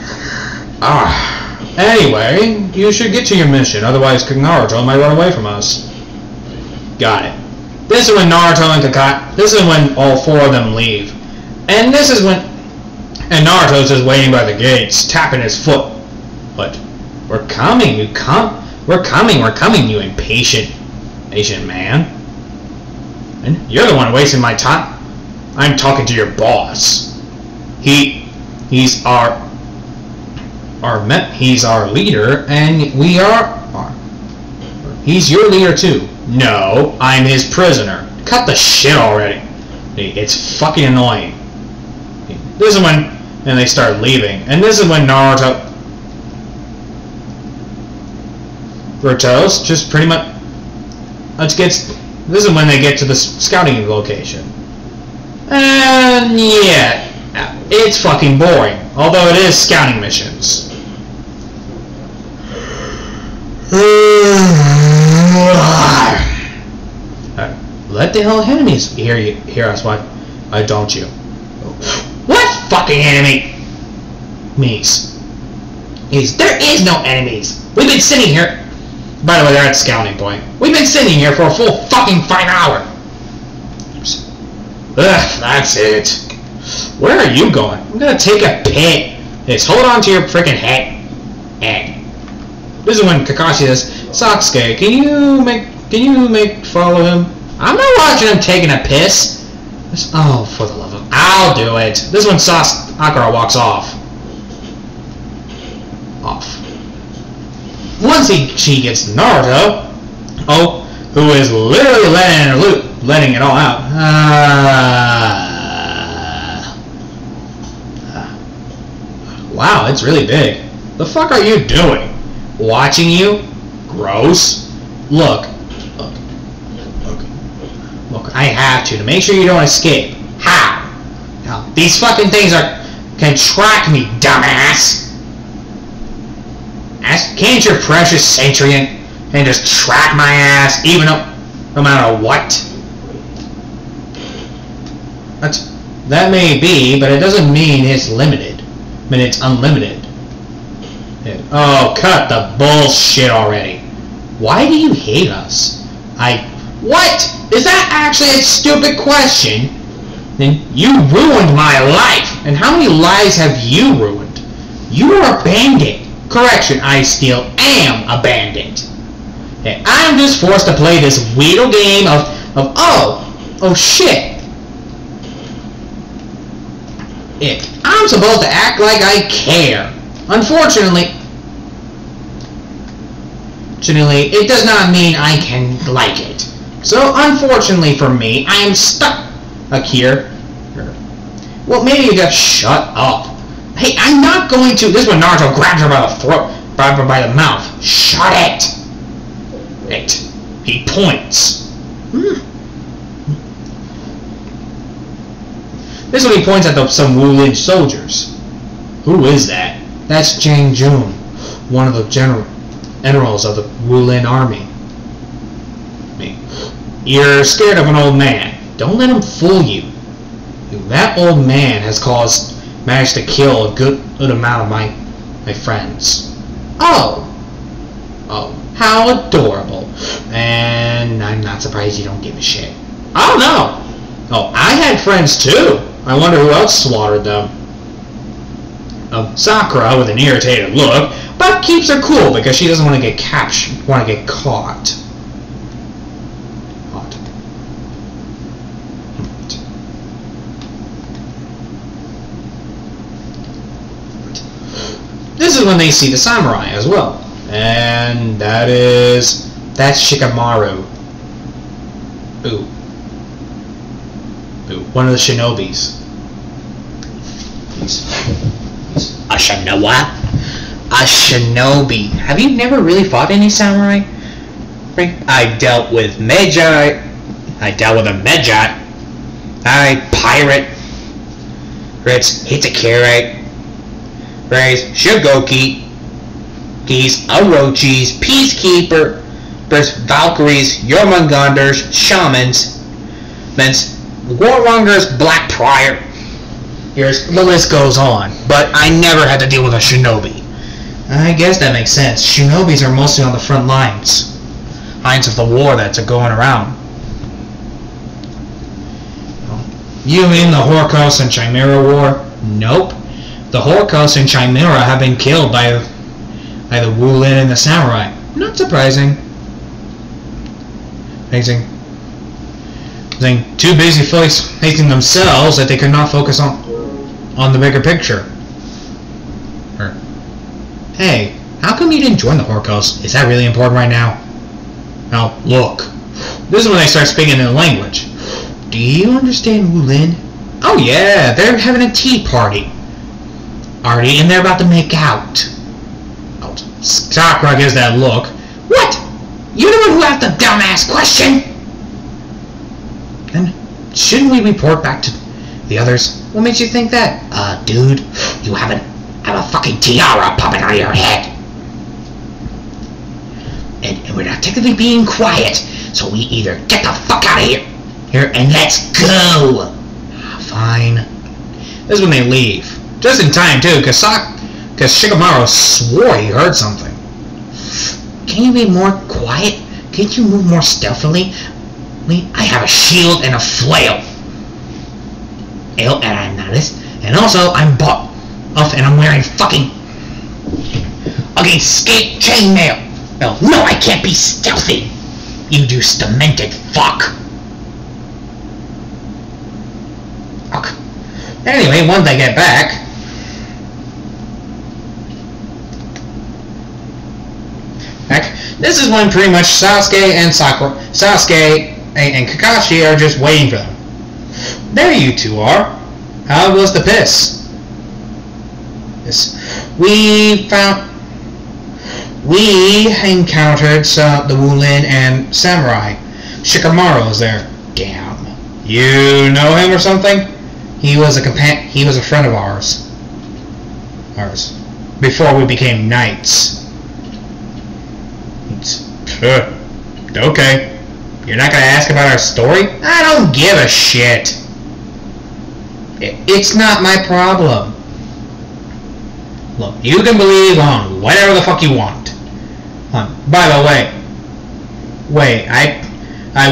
Anyway, you should get to your mission, otherwise Naruto might run away from us. Got it. This is when Naruto and Kakashi, this is when all four of them leave. And this is when, and Naruto's just waiting by the gates, tapping his foot. But, we're coming, we're coming, you impatient man. And you're the one wasting my time. I'm talking to your boss. He's our leader, and he's your leader too. No, I'm his prisoner. Cut the shit already. It's fucking annoying. This is when, and they start leaving, and this is when Naruto's just pretty much, this is when they get to the scouting location. And yeah, it's fucking boring, although it is scouting missions. Let the hell enemies hear us, why don't you? What fucking enemy? There is no enemies. We've been sitting here. By the way, they're at scouting point. We've been sitting here for a full fucking 5 hours. Ugh, that's it. Where are you going? I'm gonna take a pit. Just hold on to your freaking head. This is when Kakashi says, Sasuke, can you follow him? I'm not watching him taking a piss. Oh, for the love of... I'll do it. This is when Sakura walks off. Once she gets Naruto, who is literally letting it all out. Wow, it's really big. The fuck are you doing? Watching you? Gross. Look, I have to make sure you don't escape. How? Now, these fucking things can track me, dumbass. Can't your precious sentient and just track my ass, even though... No matter what. That may be, but it doesn't mean it's limited. I mean, it's unlimited. Oh, cut the bullshit already. Why do you hate us? What? Is that actually a stupid question? Then you ruined my life. And how many lives have you ruined? You are a bandit. Correction, I still am a bandit. And I'm just forced to play this weirdo game of oh shit. I'm supposed to act like I care. Unfortunately, it does not mean I can like it. So, unfortunately for me, I am stuck here. Well, maybe you just shut up. Hey, I'm not going to. This is when Naruto grabs her by the throat, grabs her by the mouth. Shut it. He points. This is when he points at some Wulin soldiers. Who is that? That's Jang Jun, one of the generals of the Wulin army. You're scared of an old man. Don't let him fool you. That old man has managed to kill a good amount of my friends. Oh, how adorable. And I'm not surprised you don't give a shit. Oh no. Oh, I had friends too. I wonder who else slaughtered them. Sakura with an irritated look, but keeps her cool because she doesn't want to get captured, want to get caught. This is when they see the samurai as well, and that's Shikamaru. Ooh, one of the shinobis. A shinobi? A shinobi. Have you never really fought any samurai? I dealt with Medjai. I dealt with a Medjai. Pirate. Ritz Hitakiri. Rays Shigoki. Geese Orochis. Peacekeeper. There's Valkyries. Jormungandrs. Shamans. Thence Warmongers. Black Prior. The list goes on, but I never had to deal with a shinobi. I guess that makes sense. Shinobis are mostly on the front lines of the war that's going around. You mean the Horcrux and Chimera War? Nope. The Horcrux and Chimera have been killed by the Wulin and the Samurai. Not surprising. Amazing. Too busy facing themselves that they could not focus on the bigger picture. Hey, how come you didn't join the Horcrux? Is that really important right now? Now, look. This is when they start speaking in the language. Do you understand Wulin? Oh yeah, they're having a tea party. And they're about to make out. Oh, Sakura gives that look. What? You're the one who asked the dumbass question? Then shouldn't we report back to the others? What makes you think that? Dude, you have a fucking tiara popping out of your head. And we're not technically being quiet, so we either get the fuck out of here and let's go. Fine. This is when they leave. Just in time too, because Shikamaru swore he heard something. Can you be more quiet? Can't you move more stealthily? I have a shield and a flail. And I'm not this. And also, I'm buff and I'm wearing fucking skate chainmail. No, I can't be stealthy. You demented fuck. Anyway, once I get back, this is when pretty much Sasuke and Kakashi are just waiting for them. There you two are. How was the piss? We encountered the Wulin and Samurai. Shikamaru was there. Damn. You know him or something? He was a friend of ours. Before we became knights. Okay. You're not gonna ask about our story? I don't give a shit. It's not my problem. Look, you can believe on whatever the fuck you want. By the way, wait, I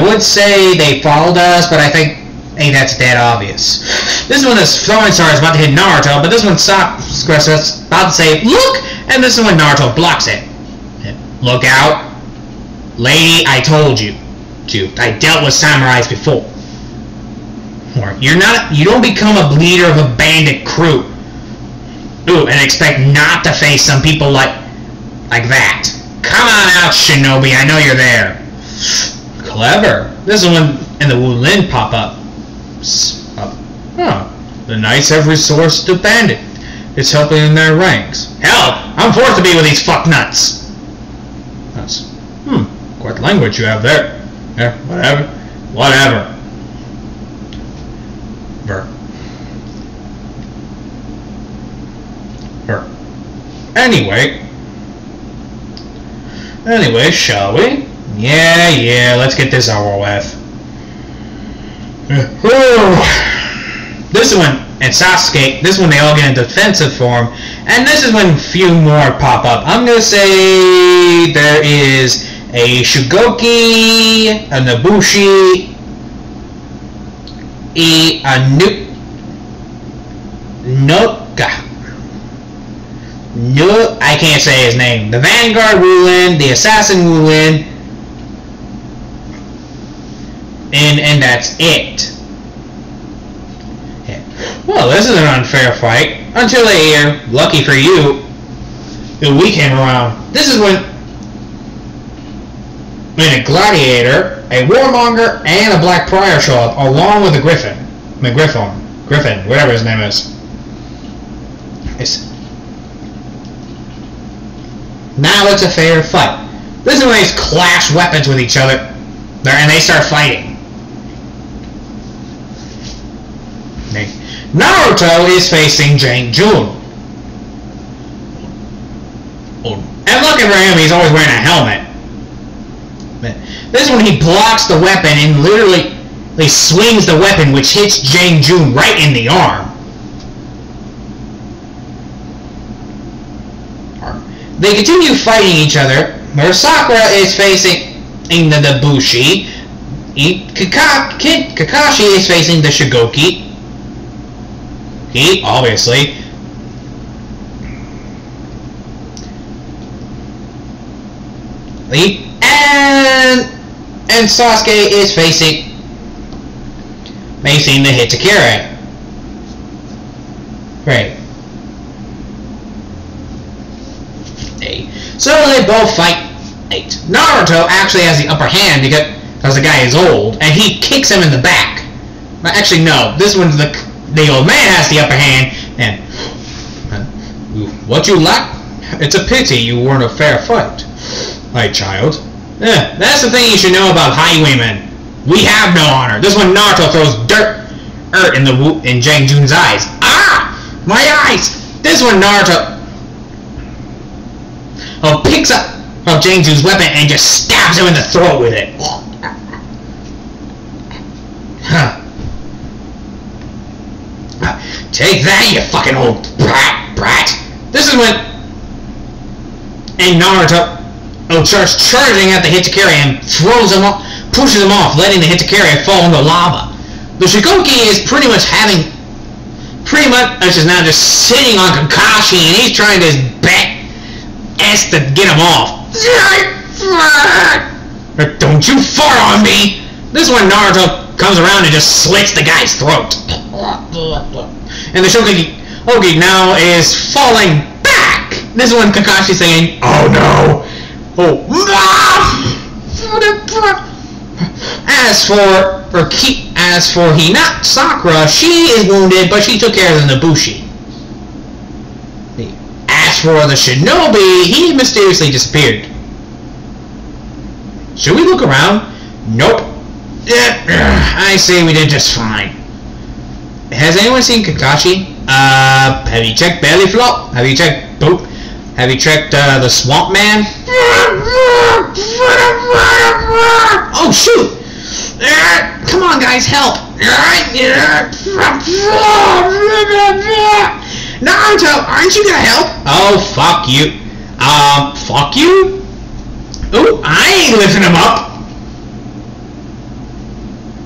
would say they followed us, but I think that's dead obvious. This one is throwing stars about to hit Naruto, but this one stops about to say, look, and this is when Naruto blocks it. Look out. Lady, I told you. I dealt with samurais before. You don't become a leader of a bandit crew. Ooh, and expect not to face some people like that. Come on out, Shinobi, I know you're there. Clever. This is when and the Wulin pop up. The knights have resourced to bandit. It's helping in their ranks. Hell, I'm forced to be with these fucknuts. Quite language you have there. Yeah, whatever. Anyway, shall we? Yeah, let's get this over with. This one, and Sasuke, this one they all get in defensive form, and this is when few more pop up. I'm gonna say there is a Shugoki, a Nabushi, a Noka. No, I can't say his name. The Vanguard Wulin, the Assassin Wulin, and that's it. Yeah. Well, this is an unfair fight. Until a year, lucky for you, we came around. This is when a gladiator, a warmonger, and a black prior show up, along with a Griffin, whatever his name is. Now it's a fair fight. This is when they clash weapons with each other, and they start fighting. Naruto is facing Jang Jun. And looking for him, he's always wearing a helmet. This is when he blocks the weapon and literally swings the weapon, which hits Jang Jun right in the arm. They continue fighting each other, where Sakura is facing the Nabushi, Kakashi is facing the Shugoki, obviously, and Sasuke is facing the Hitakiri. Right. So they both fight. Naruto actually has the upper hand because the guy is old, and he kicks him in the back. But actually, no. This one's the old man has the upper hand, and what you lack? It's a pity you weren't a fair fight. My child. That's the thing you should know about highwaymen. We have no honor. This one Naruto throws dirt in Jang Jun's eyes. Ah! My eyes! This one Naruto picks up Jang Jun's weapon and just stabs him in the throat with it. Take that, you fucking old brat. This is when Naruto starts charging at the Hitakiri and throws him off, pushes him off, letting the Hitakiri fall into lava. The Shugoki is pretty much is now just sitting on Kakashi, and he's trying his best to get him off. Don't you fart on me! This one Naruto comes around and just slits the guy's throat. And the Shugoki now is falling back. This one Kakashi saying, "Oh no! As for Sakura, she is wounded, but she took care of the Nabushi. As for the Shinobi, he mysteriously disappeared. Should we look around? Nope. I say we did just fine. Has anyone seen Kakashi? Have you checked Belly Flop? Have you checked Boop? Have you checked the Swamp Man? Oh shoot! Come on, guys, help! Naruto, aren't you gonna help? Oh, fuck you. Fuck you? Ooh, I ain't lifting him up.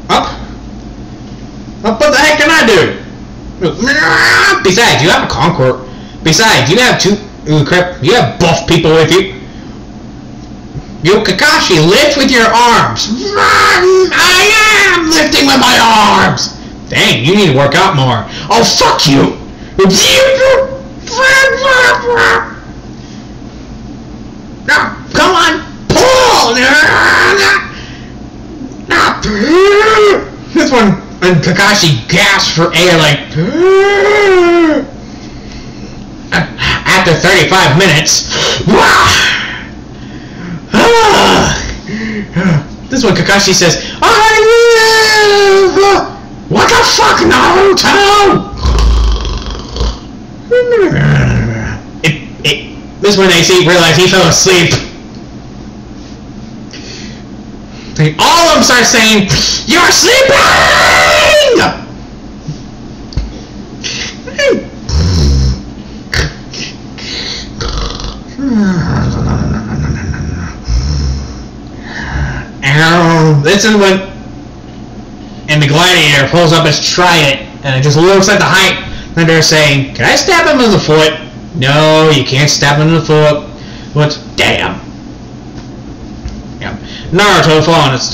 Up? What the heck can I do? Besides, you have a conqueror. Besides, you have two... Ooh, crap. You have buff people with you. Yo, Kakashi, lift with your arms. I am lifting with my arms. Dang, you need to work out more. Oh, fuck you. No, come on, pull. This one, and Kakashi gasps for air like. After 35 minutes. This one, Kakashi says, I live! What the fuck, Naruto? This one, they realize he fell asleep. All of them start saying, you're sleeping! This is when, and the gladiator pulls up his trident, and it just looks like the height, and they're saying, can I stab him in the foot? No, you can't stab him in the foot. What? Damn. Yeah. Naruto,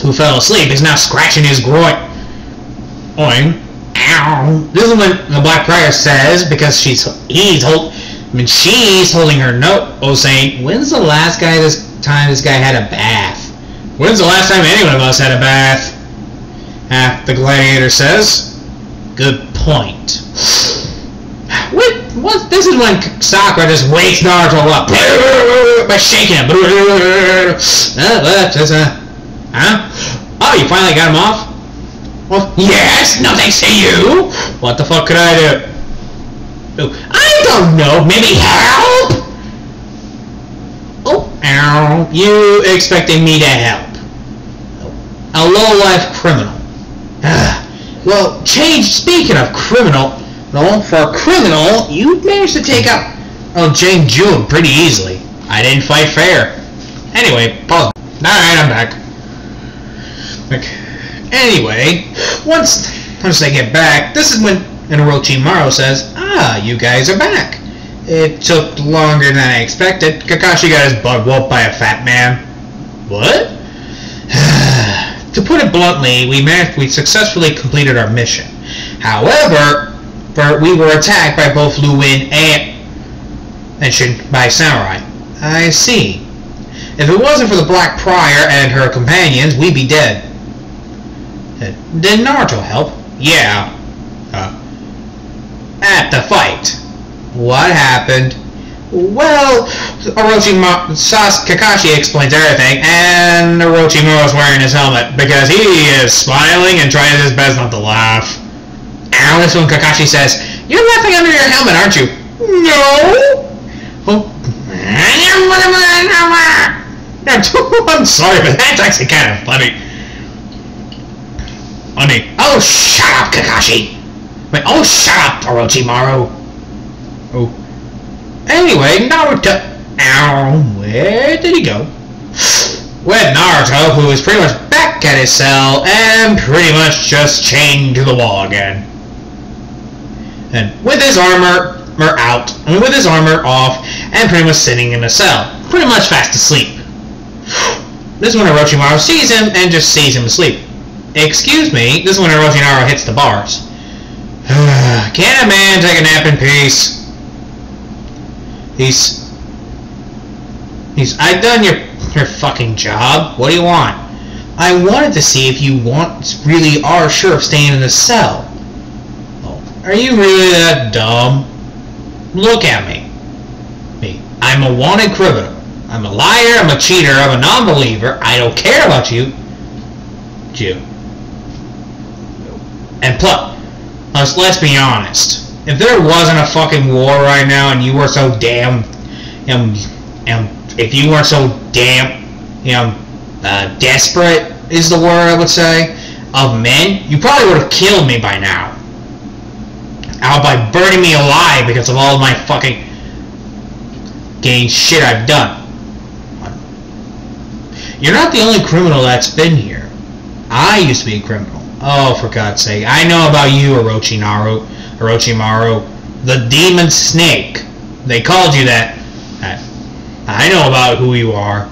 who fell asleep, is now scratching his groin. Oing. Ow. This is when the Black Friar says, because she's holding her note, saying, when's the last time this guy had a bath? When's the last time any one of us had a bath? The gladiator says. Good point. What? This is when Sakura just wakes Naruto up by shaking him. Huh? Oh, you finally got him off? Well, yes, no thanks to you. What the fuck could I do? Ooh, I don't know, maybe help? Oh, ow. You expecting me to help? A low-life criminal. Well, speaking of criminal, for a criminal, you managed to take out Jane June pretty easily. I didn't fight fair. Anyway, pause. Alright, I'm back. Anyway, once they get back, this is when Orochimaru says, you guys are back. It took longer than I expected. Kakashi got his butt whooped by a fat man. What? To put it bluntly, we successfully completed our mission. However, we were attacked by both Lu Win and by samurai. I see. If it wasn't for the Black Friar and her companions, we'd be dead. Did Naruto help? Yeah. At the fight. What happened? Well, Kakashi explains everything, and Orochimaru is wearing his helmet because he is smiling and trying his best not to laugh. And this when Kakashi says, "You're laughing under your helmet, aren't you?" No. Oh. I'm sorry, but that's actually kind of funny. Oh, shut up, Kakashi. Wait, oh, shut up, Orochimaru. Oh. Anyway, Naruto... Ow, where did he go? With Naruto, who is pretty much back at his cell and pretty much just chained to the wall again. And with his armor off, and pretty much sitting in a cell, pretty much fast asleep. This is when Orochimaru sees him and just sees him asleep. Excuse me, this is when Orochimaru hits the bars. Can a man take a nap in peace? I've done your fucking job. What do you want? I wanted to see if you really are sure of staying in the cell. Oh, are you really that dumb? Look at me. I'm a wanted criminal. I'm a liar, I'm a cheater, I'm a non-believer. I don't care about you. And plus, let's be honest. If there wasn't a fucking war right now and you were so damn, if you weren't so damn, desperate is the word I would say, of men, you probably would have killed me by now. Out by burning me alive because of all my fucking gang shit I've done. You're not the only criminal that's been here. I used to be a criminal. Oh, for God's sake. I know about you, Orochimaru, the demon snake. They called you that. I know about who you are.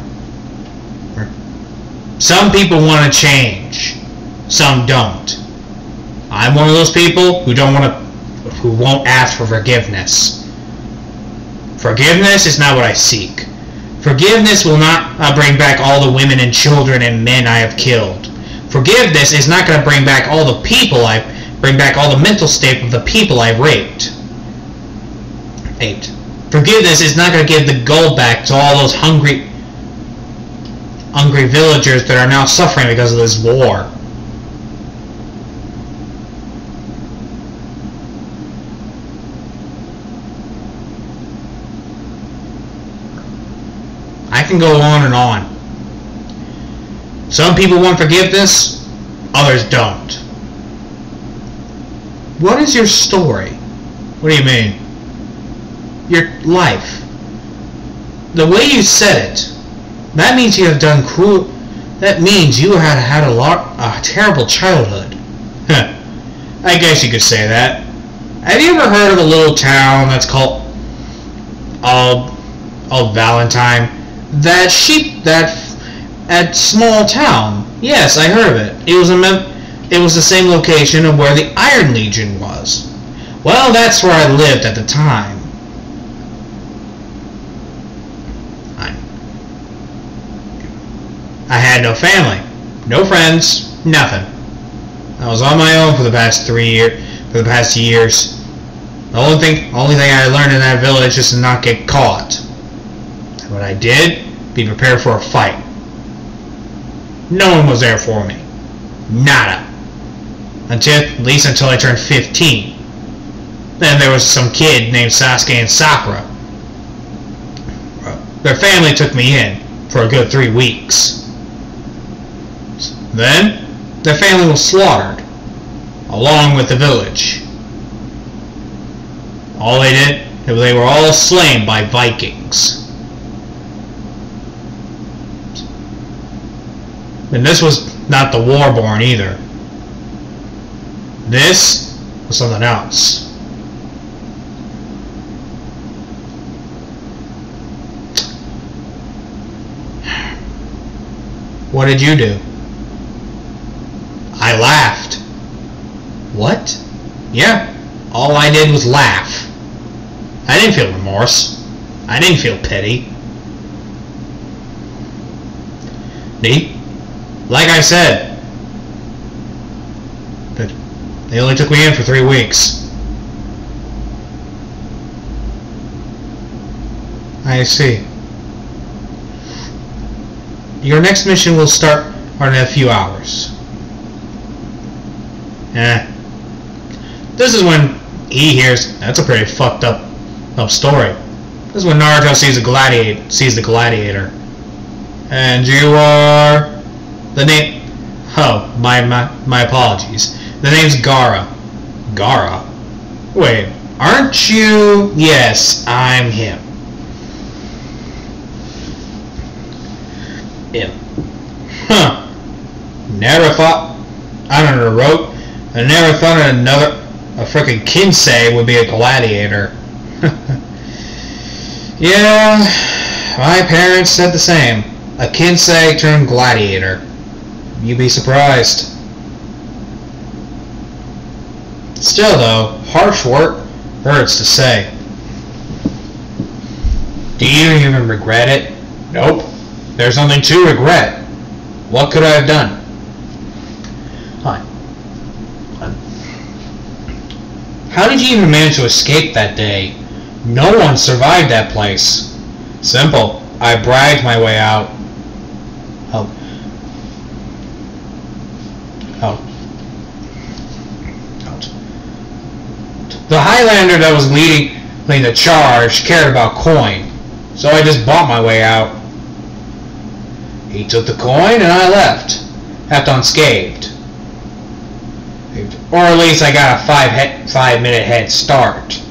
Some people want to change. Some don't. I'm one of those people who won't ask for forgiveness. Forgiveness is not what I seek. Forgiveness will not bring back all the women and children and men I have killed. Forgiveness is not going to bring back all the people bring back all the mental state of the people I've raped. Forgiveness is not going to give the gold back to all those hungry villagers that are now suffering because of this war. I can go on and on. Some people want forgiveness, others don't. What is your story? What do you mean? Your life. The way you said it, that means you have done cruel. That means you had a terrible childhood. I guess you could say that. Have you ever heard of a little town that's called Valentine? That small town. Yes, I heard of it. It was the same location of where the Iron Legion was. Well, that's where I lived at the time. I had no family, no friends, nothing. I was on my own for the past 2 years. The only thing I learned in that village is to not get caught. And what I did, be prepared for a fight. No one was there for me. Nada. At least until I turned 15. Then there was some kid named Sasuke and Sakura. Their family took me in for a good 3 weeks. Then, their family was slaughtered, along with the village. All they did, they were all slain by Vikings. And this was not the Warborn either. This was something else. What did you do? I laughed. What? Yeah, all I did was laugh. I didn't feel remorse. I didn't feel pity. Like I said, but they only took me in for 3 weeks. I see. Your next mission will start in a few hours. This is when he hears, that's a pretty fucked up story. This is when Naruto sees the gladiator. And you are the name. Oh, my apologies. The name's Gaara. Gaara? Wait, aren't you? Yes, I'm him. Huh. Never thought. I don't know, wrote. I never thought a frickin' Kinsei would be a gladiator. Yeah, my parents said the same. A Kinsei turned gladiator. You'd be surprised. Still though, harsh work hurts to say. Do you even regret it? Nope. There's nothing to regret. What could I have done? How did you even manage to escape that day? No one survived that place. Simple. I bragged my way out. The Highlander that was leading the charge cared about coin, so I just bought my way out. He took the coin and I left unscathed. Or at least I got a 5-minute head start.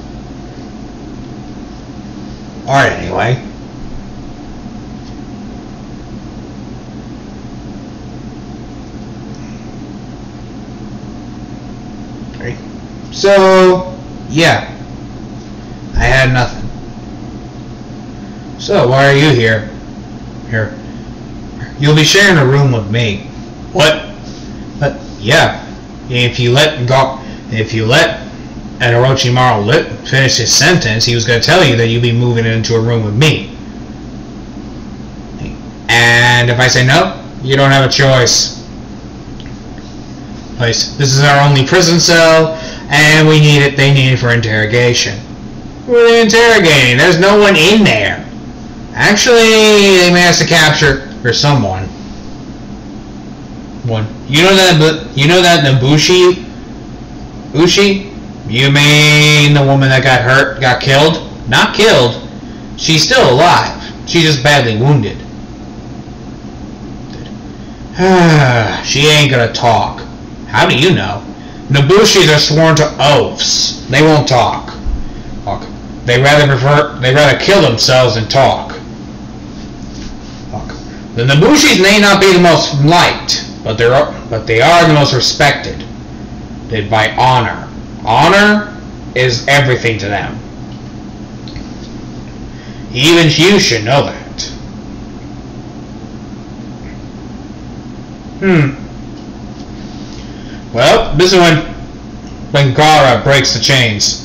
Alright, anyway. So, yeah. I had nothing. So, why are you here? Here. You'll be sharing a room with me. What? But, yeah. If you let Orochimaru finish his sentence, he was going to tell you that you'd be moving into a room with me. And if I say no, you don't have a choice. This is our only prison cell, and we need it. They need it for interrogation. We're interrogating. There's no one in there. Actually, they managed to capture someone. You know that Nabushi? Ushi? You mean the woman that got hurt, got killed? Not killed. She's still alive. She's just badly wounded. She ain't gonna talk. How do you know? Nabushis are sworn to oaths. They won't talk. They rather kill themselves than talk. The Nabushis may not be the most liked, but they are the most respected. By honor. Honor is everything to them. Even you should know that. Well, this is when Gaara breaks the chains.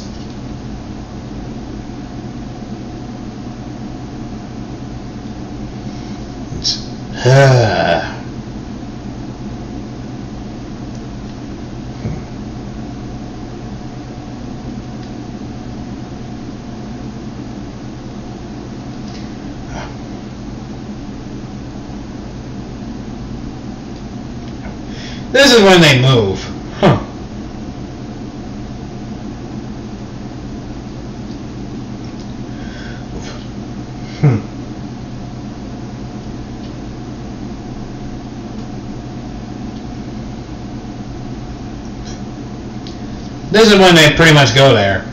This is when they move. This is when they pretty much go there.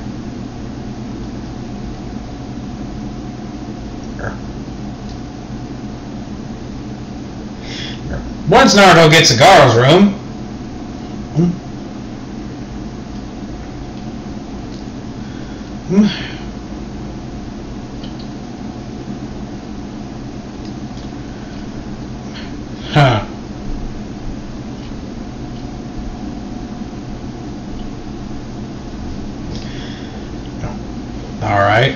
Once Naruto gets to Gaara's room, Alright.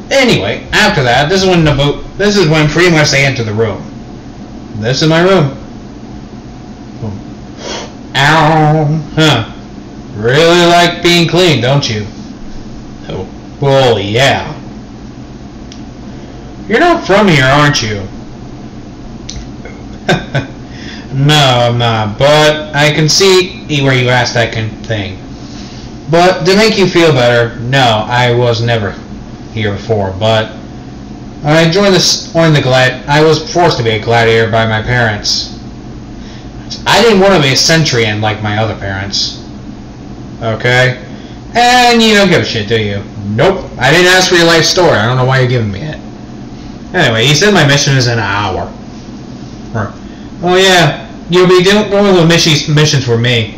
Anyway, after that, this is when pretty much they enter the room. This is my room. Ow. Really like being clean, don't you? Oh, well, yeah. You're not from here, aren't you? No, I'm not, but I can see where you asked that thing. But to make you feel better, no, I was never here before, but I joined I was forced to be a gladiator by my parents. I didn't want to be a centurion like my other parents. Okay? And you don't give a shit, do you? Nope. I didn't ask for your life story. I don't know why you're giving me it. Anyway, he said my mission is in an hour. Oh yeah, you'll be going with missions for me.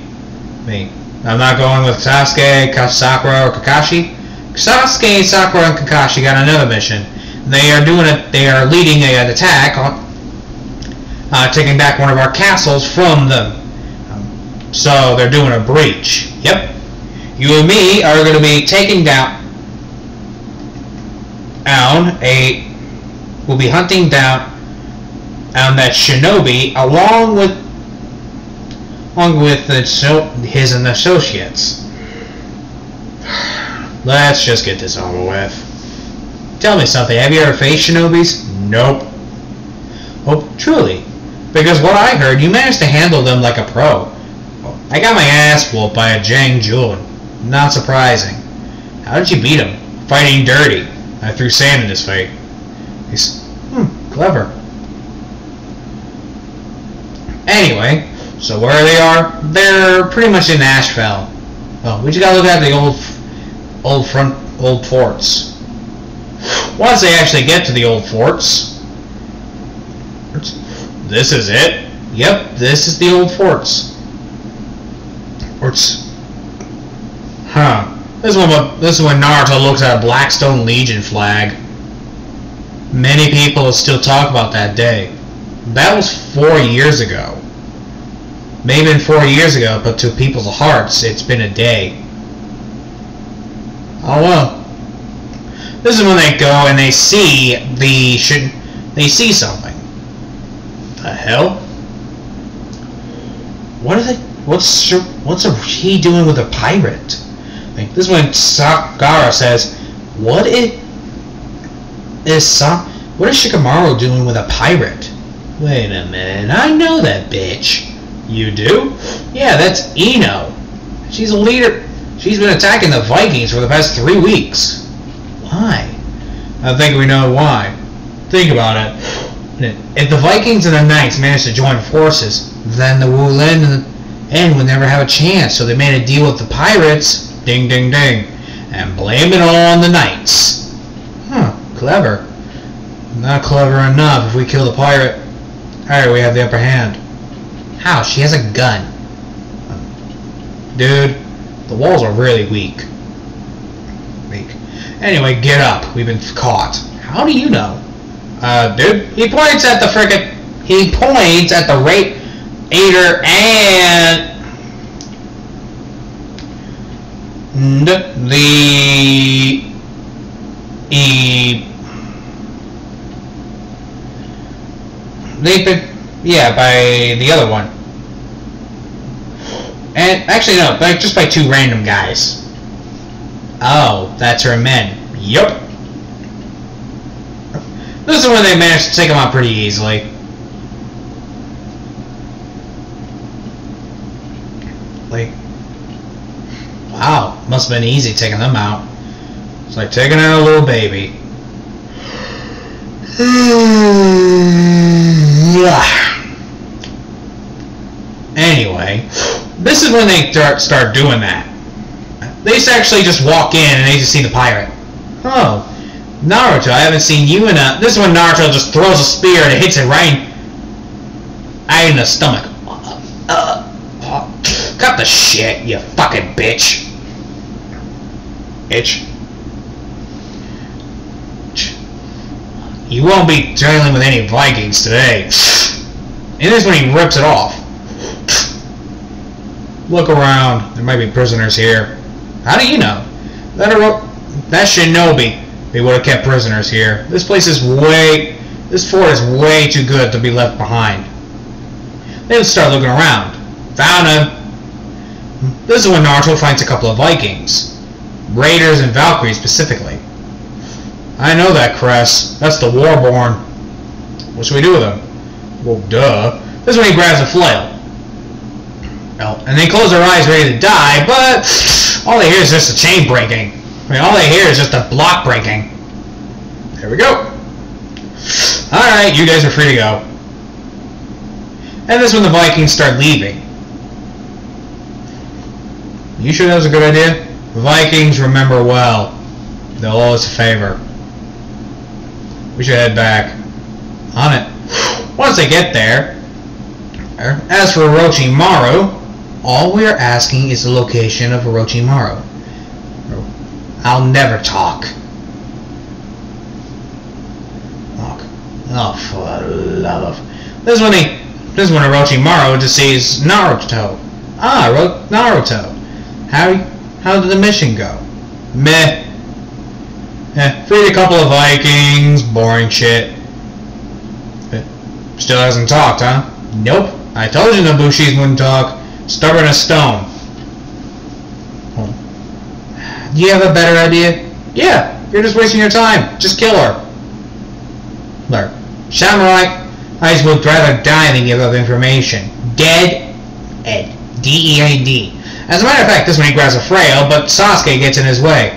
I'm not going with Sasuke, Sakura, or Kakashi. Sasuke, Sakura, and Kakashi got another mission. They are leading an attack on taking back one of our castles from them. So they're doing a breach. Yep. You and me are going to be taking down we'll be hunting down that shinobi along with his and associates. Let's just get this over with. Tell me something, have you ever faced shinobis? Nope. Oh, truly? Because what I heard, you managed to handle them like a pro. I got my ass whooped by a Jang Jun. Not surprising. How did you beat him? Fighting dirty. I threw sand in his face. He's clever. Anyway, so where they are, they're pretty much in Asheville. Oh, we just gotta look at the old forts. Once they actually get to the old forts, this is it. Yep, this is the old forts. This is when Naruto looks at a Blackstone Legion flag. Many people still talk about that day. That was 4 years ago. Maybe 4 years ago, but to people's hearts, it's been a day. Oh well. This is when they go and they see something. The hell? What's he doing with a pirate? Like, this is when Sakara says, what is Shikamaru doing with a pirate? Wait a minute, I know that bitch. You do? Yeah, that's Ino. She's a leader. She's been attacking the Vikings for the past 3 weeks. Why? I think we know why. Think about it. If the Vikings and the Knights managed to join forces, then the Wulin and would never have a chance, so they made a deal with the pirates, ding ding ding, and blame it all on the Knights. Huh, clever. Not clever enough. If we kill the pirate, alright, we have the upper hand. How? She has a gun. Dude, the walls are really weak. Anyway, get up. We've been caught. How do you know? Dude, he points at the Raider and by the other one. And actually no, just by 2 random guys. Oh, that's her men. Yup. This is when they managed to take them out pretty easily. Like, wow, must have been easy taking them out. It's like taking out a little baby. Anyway, this is when they start doing that. They actually just walk in and they just see the pirate. Oh, Naruto, I haven't seen you in a... This is when Naruto just throws a spear and it hits it right in the stomach. Cut the shit, you fucking bitch. You won't be dealing with any Vikings today. And this is when he rips it off. Look around. There might be prisoners here. How do you know? That shinobi. They would have kept prisoners here. This fort is way too good to be left behind. They would start looking around. Found him. This is when Naruto finds a couple of Vikings. Raiders and Valkyries specifically. I know that, Cress. That's the Warborn. What should we do with them? Well, duh. This is when he grabs a flail. And they close their eyes ready to die, but all they hear is just a chain breaking. I mean, all they hear is just a block breaking. There we go. Alright, you guys are free to go. And this is when the Vikings start leaving. You sure that was a good idea? The Vikings remember well. They'll owe us a favor. We should head back. On it. Once they get there, as for Orochimaru, all we are asking is the location of Orochimaru. I'll never talk. Oh, for the love of... This is when Orochimaru just sees Naruto. Ah, Naruto. How did the mission go? Meh. Freed a couple of Vikings. Boring shit. Still hasn't talked, huh? Nope. I told you Nobushis wouldn't talk. Stubborn as stone. Do you have a better idea? Yeah, you're just wasting your time. Just kill her. Look, samurai eyes would rather die than give up information. Dead Ed. D-E-A-D. As a matter of fact, this one he grabs a frail, but Sasuke gets in his way.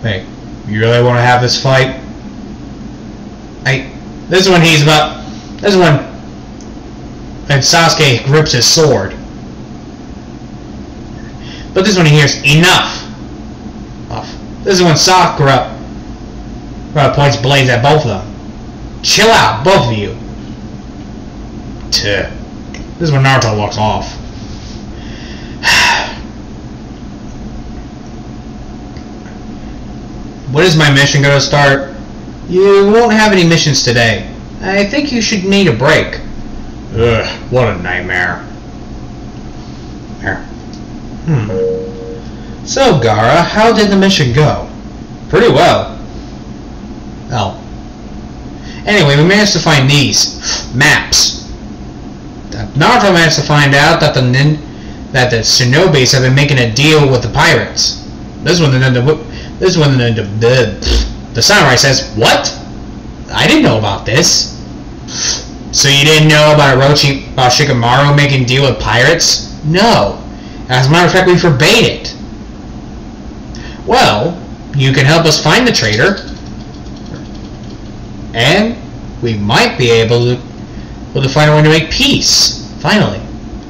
Hey, you really want to have this fight? This is when and Sasuke grips his sword. But this is when he hears, enough! This is when Sakura points blades at both of them. Chill out, both of you. Tuh. This is when Naruto walks off. When is my mission going to start? You won't have any missions today. I think you should need a break. Ugh, what a nightmare. So, Gaara, how did the mission go? Pretty well. Oh. Anyway, we managed to find these maps. Naruto managed to find out that the Shinobis have been making a deal with the pirates. This one, the samurai says, "What? I didn't know about this." So you didn't know about Shikamaru making a deal with pirates? No. As a matter of fact, we forbade it. Well, you can help us find the traitor, and we might be able to find a way to make peace. Finally,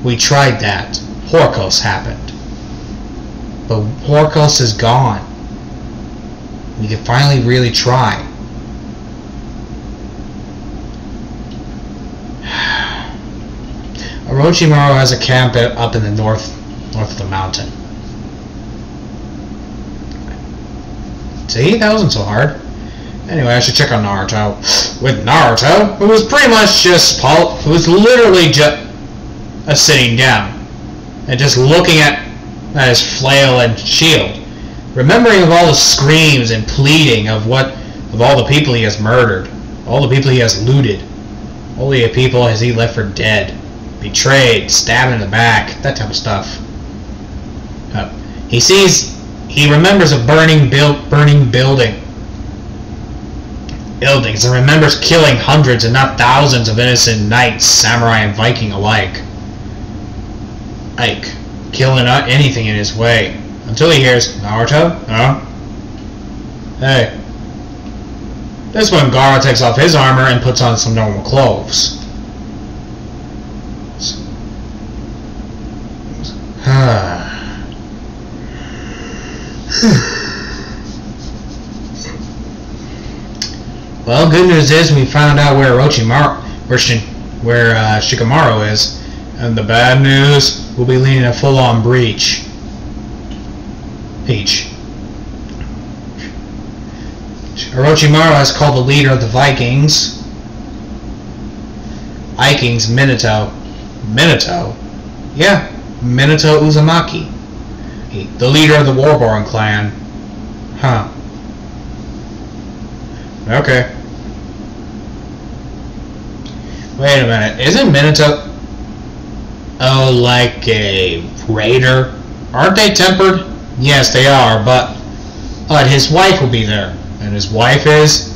we tried that. Porcos happened. But Porcos is gone. We can finally really try. Orochimaru has a camp up in the north of the mountain. See, that wasn't so hard. Anyway, I should check on Naruto. With Naruto, it was pretty much just it was literally just a sitting down and just looking at his flail and shield, remembering of all the screams and pleading of all the people he has murdered, all the people he has looted, all the people has he left for dead, betrayed, stabbed in the back, that type of stuff. He remembers a burning buildings, and remembers killing hundreds and not thousands of innocent knights, samurai, and Viking alike. Killing anything in his way, until he hears, "Naruto? Huh? Hey." This one, Gaara takes off his armor and puts on some normal clothes. Well, good news is we found out where Shikamaru is, and the bad news, we'll be leading a full-on breach. Orochimaru has called the leader of the Vikings, Minato. Minato? Yeah, Minato Uzumaki. The leader of the Warborn clan. Huh. Okay. Wait a minute, isn't Minato... Oh, like a raider? Aren't they tempered? Yes, they are, but his wife will be there. And his wife is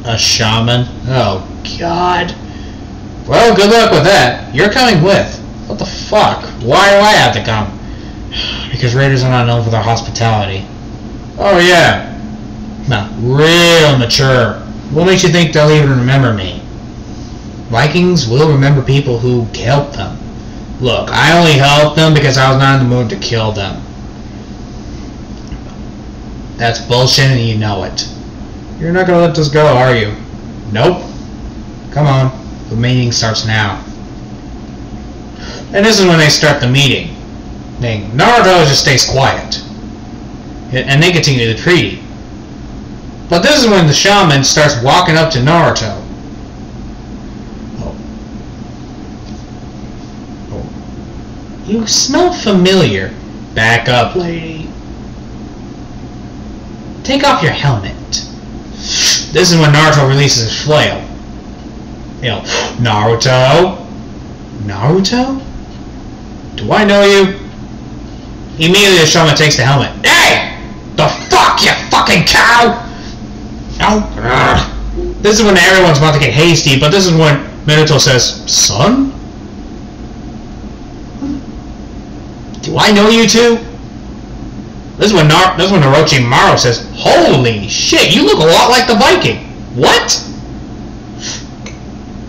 a shaman. Oh, God. Well, good luck with that. You're coming with. What the fuck? Why do I have to come? Because raiders are not known for their hospitality. Oh, yeah. No, real mature. What makes you think they'll even remember me? Vikings will remember people who helped them. Look, I only helped them because I was not in the mood to kill them. That's bullshit and you know it. You're not gonna let this go, are you? Nope. Come on. The meeting starts now. And this is when they start the meeting. Naruto just stays quiet. And they continue the treaty. But this is when the shaman starts walking up to Naruto. Oh. You smell familiar. Back up, lady. Take off your helmet. This is when Naruto releases his flail. Naruto? Naruto? Do I know you? Immediately the shaman takes the helmet. Hey! The fuck, you fucking cow! This is when everyone's about to get hasty, but this is when Minato says, "Son? Do I know you two?" This is when Orochimaru says, "Holy shit, you look a lot like the Viking." What?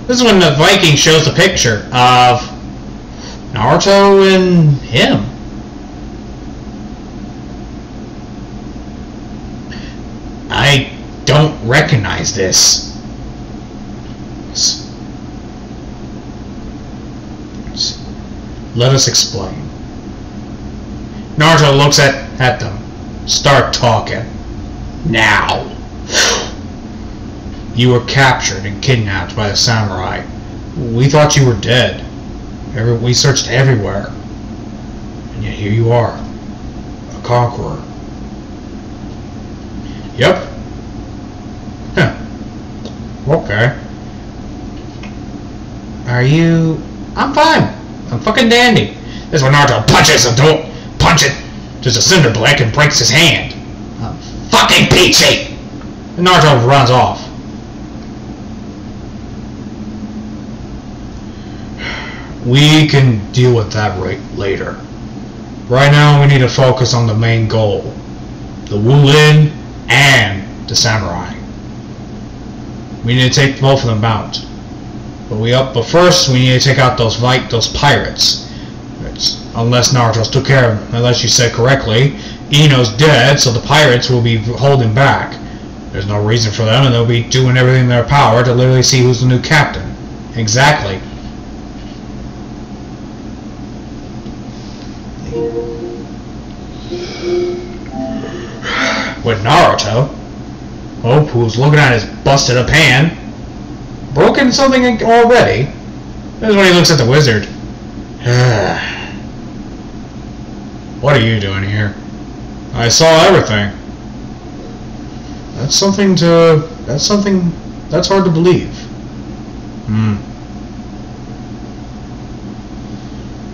This This is when the Viking shows the picture of Naruto and him. I don't recognize this. Let us explain. Naruto looks at them. Start talking. Now. You were captured and kidnapped by the samurai. We thought you were dead. We searched everywhere. And yet here you are. A conqueror. Yep. Huh. Okay. Are you... I'm fine. I'm fucking dandy. This is when Naruto punches the door. Punch it. Just a cinder block and breaks his hand. Fucking peachy! And Naruto runs off. We can deal with that later. Right now we need to focus on the main goal. The Wulin and the samurai. We need to take both of them out. But first we need to take out those pirates. Unless Naruto's took care of them. Unless you said correctly, Ino's dead, so the pirates will be holding back. There's no reason for them, and they'll be doing everything in their power to literally see who's the new captain. Exactly. With Naruto, who's looking at his busted up hand, broken something already. This is when he looks at the wizard. What are you doing here? I saw everything. That's hard to believe.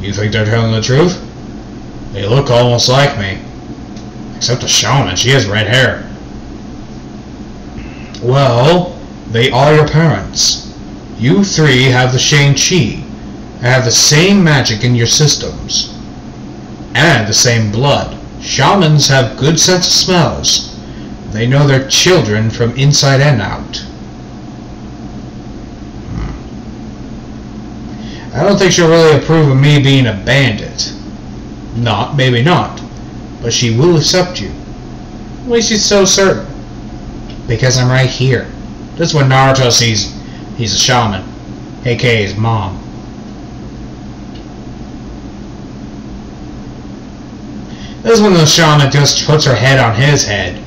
You think they're telling the truth? They look almost like me. Except the shaman, she has red hair. Well, they are your parents. You three have the same chi, have the same magic in your systems, and the same blood. Shamans have good sense of smells. They know their children from inside and out. I don't think she'll really approve of me being a bandit. Maybe not. But she will accept you. At least she's so certain. Because I'm right here. This is when Naruto sees he's a shaman, aka his mom. This is when the shaman just puts her head on his head.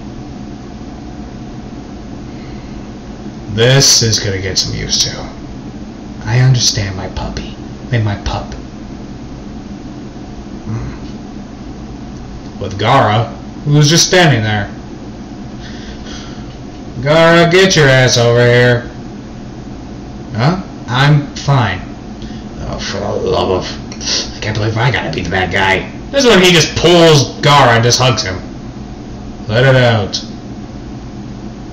This is gonna get some use to. I understand my puppy. My pup. With Gaara, who was just standing there. Gaara, get your ass over here. Huh? I'm fine. Oh, for the love of... I can't believe I gotta be the bad guy. This is when he just pulls Gaara and just hugs him. Let it out.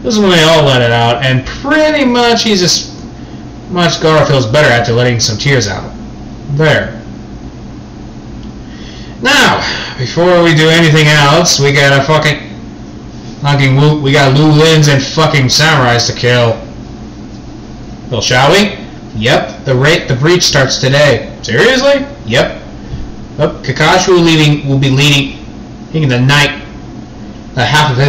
This is when they all let it out, and pretty much Gaara feels better after letting some tears out. There. Now, before we do anything else, we got we got Lulins and fucking samurais to kill. Well, shall we? Yep. The breach starts today. Seriously? Yep. Oh, Kakashi will be leading the night, half of the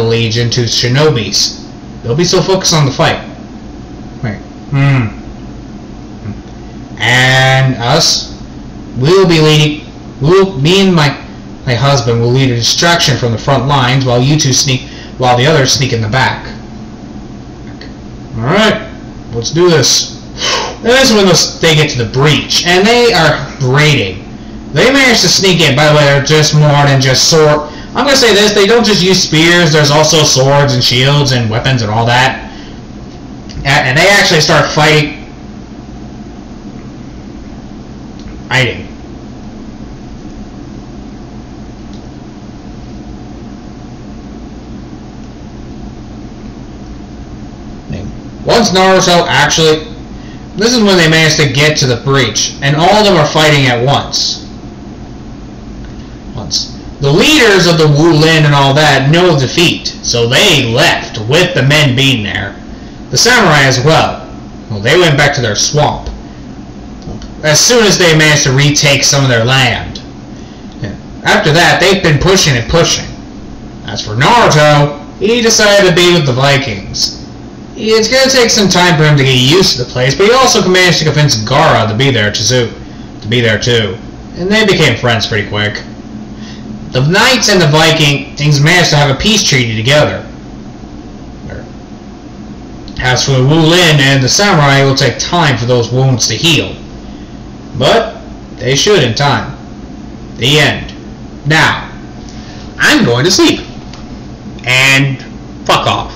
legion to shinobis. They'll be so focused on the fight. Wait. And us, we'll be leading. Me and my husband will lead a distraction from the front lines while while the others sneak in the back. All right, let's do this. And this is when they get to the breach, and they are raiding. They managed to sneak in. By the way, they're just more than just sword. I'm gonna say this: they don't just use spears. There's also swords and shields and weapons and all that. And they actually start fighting. Once Naruto this is when they managed to get to the breach, and all of them are fighting at once. The leaders of the Wulin and all that know defeat, so they left with the men being there. The samurai as well. Well, they went back to their swamp as soon as they managed to retake some of their land. After that, they've been pushing and pushing. As for Naruto, he decided to be with the Vikings. It's going to take some time for him to get used to the place, but he also managed to convince Gaara to be there too. And they became friends pretty quick. The Knights and the Vikings managed to have a peace treaty together. As for Wu Lin and the samurai, it will take time for those wounds to heal. But they should in time. The end. Now, I'm going to sleep. And fuck off.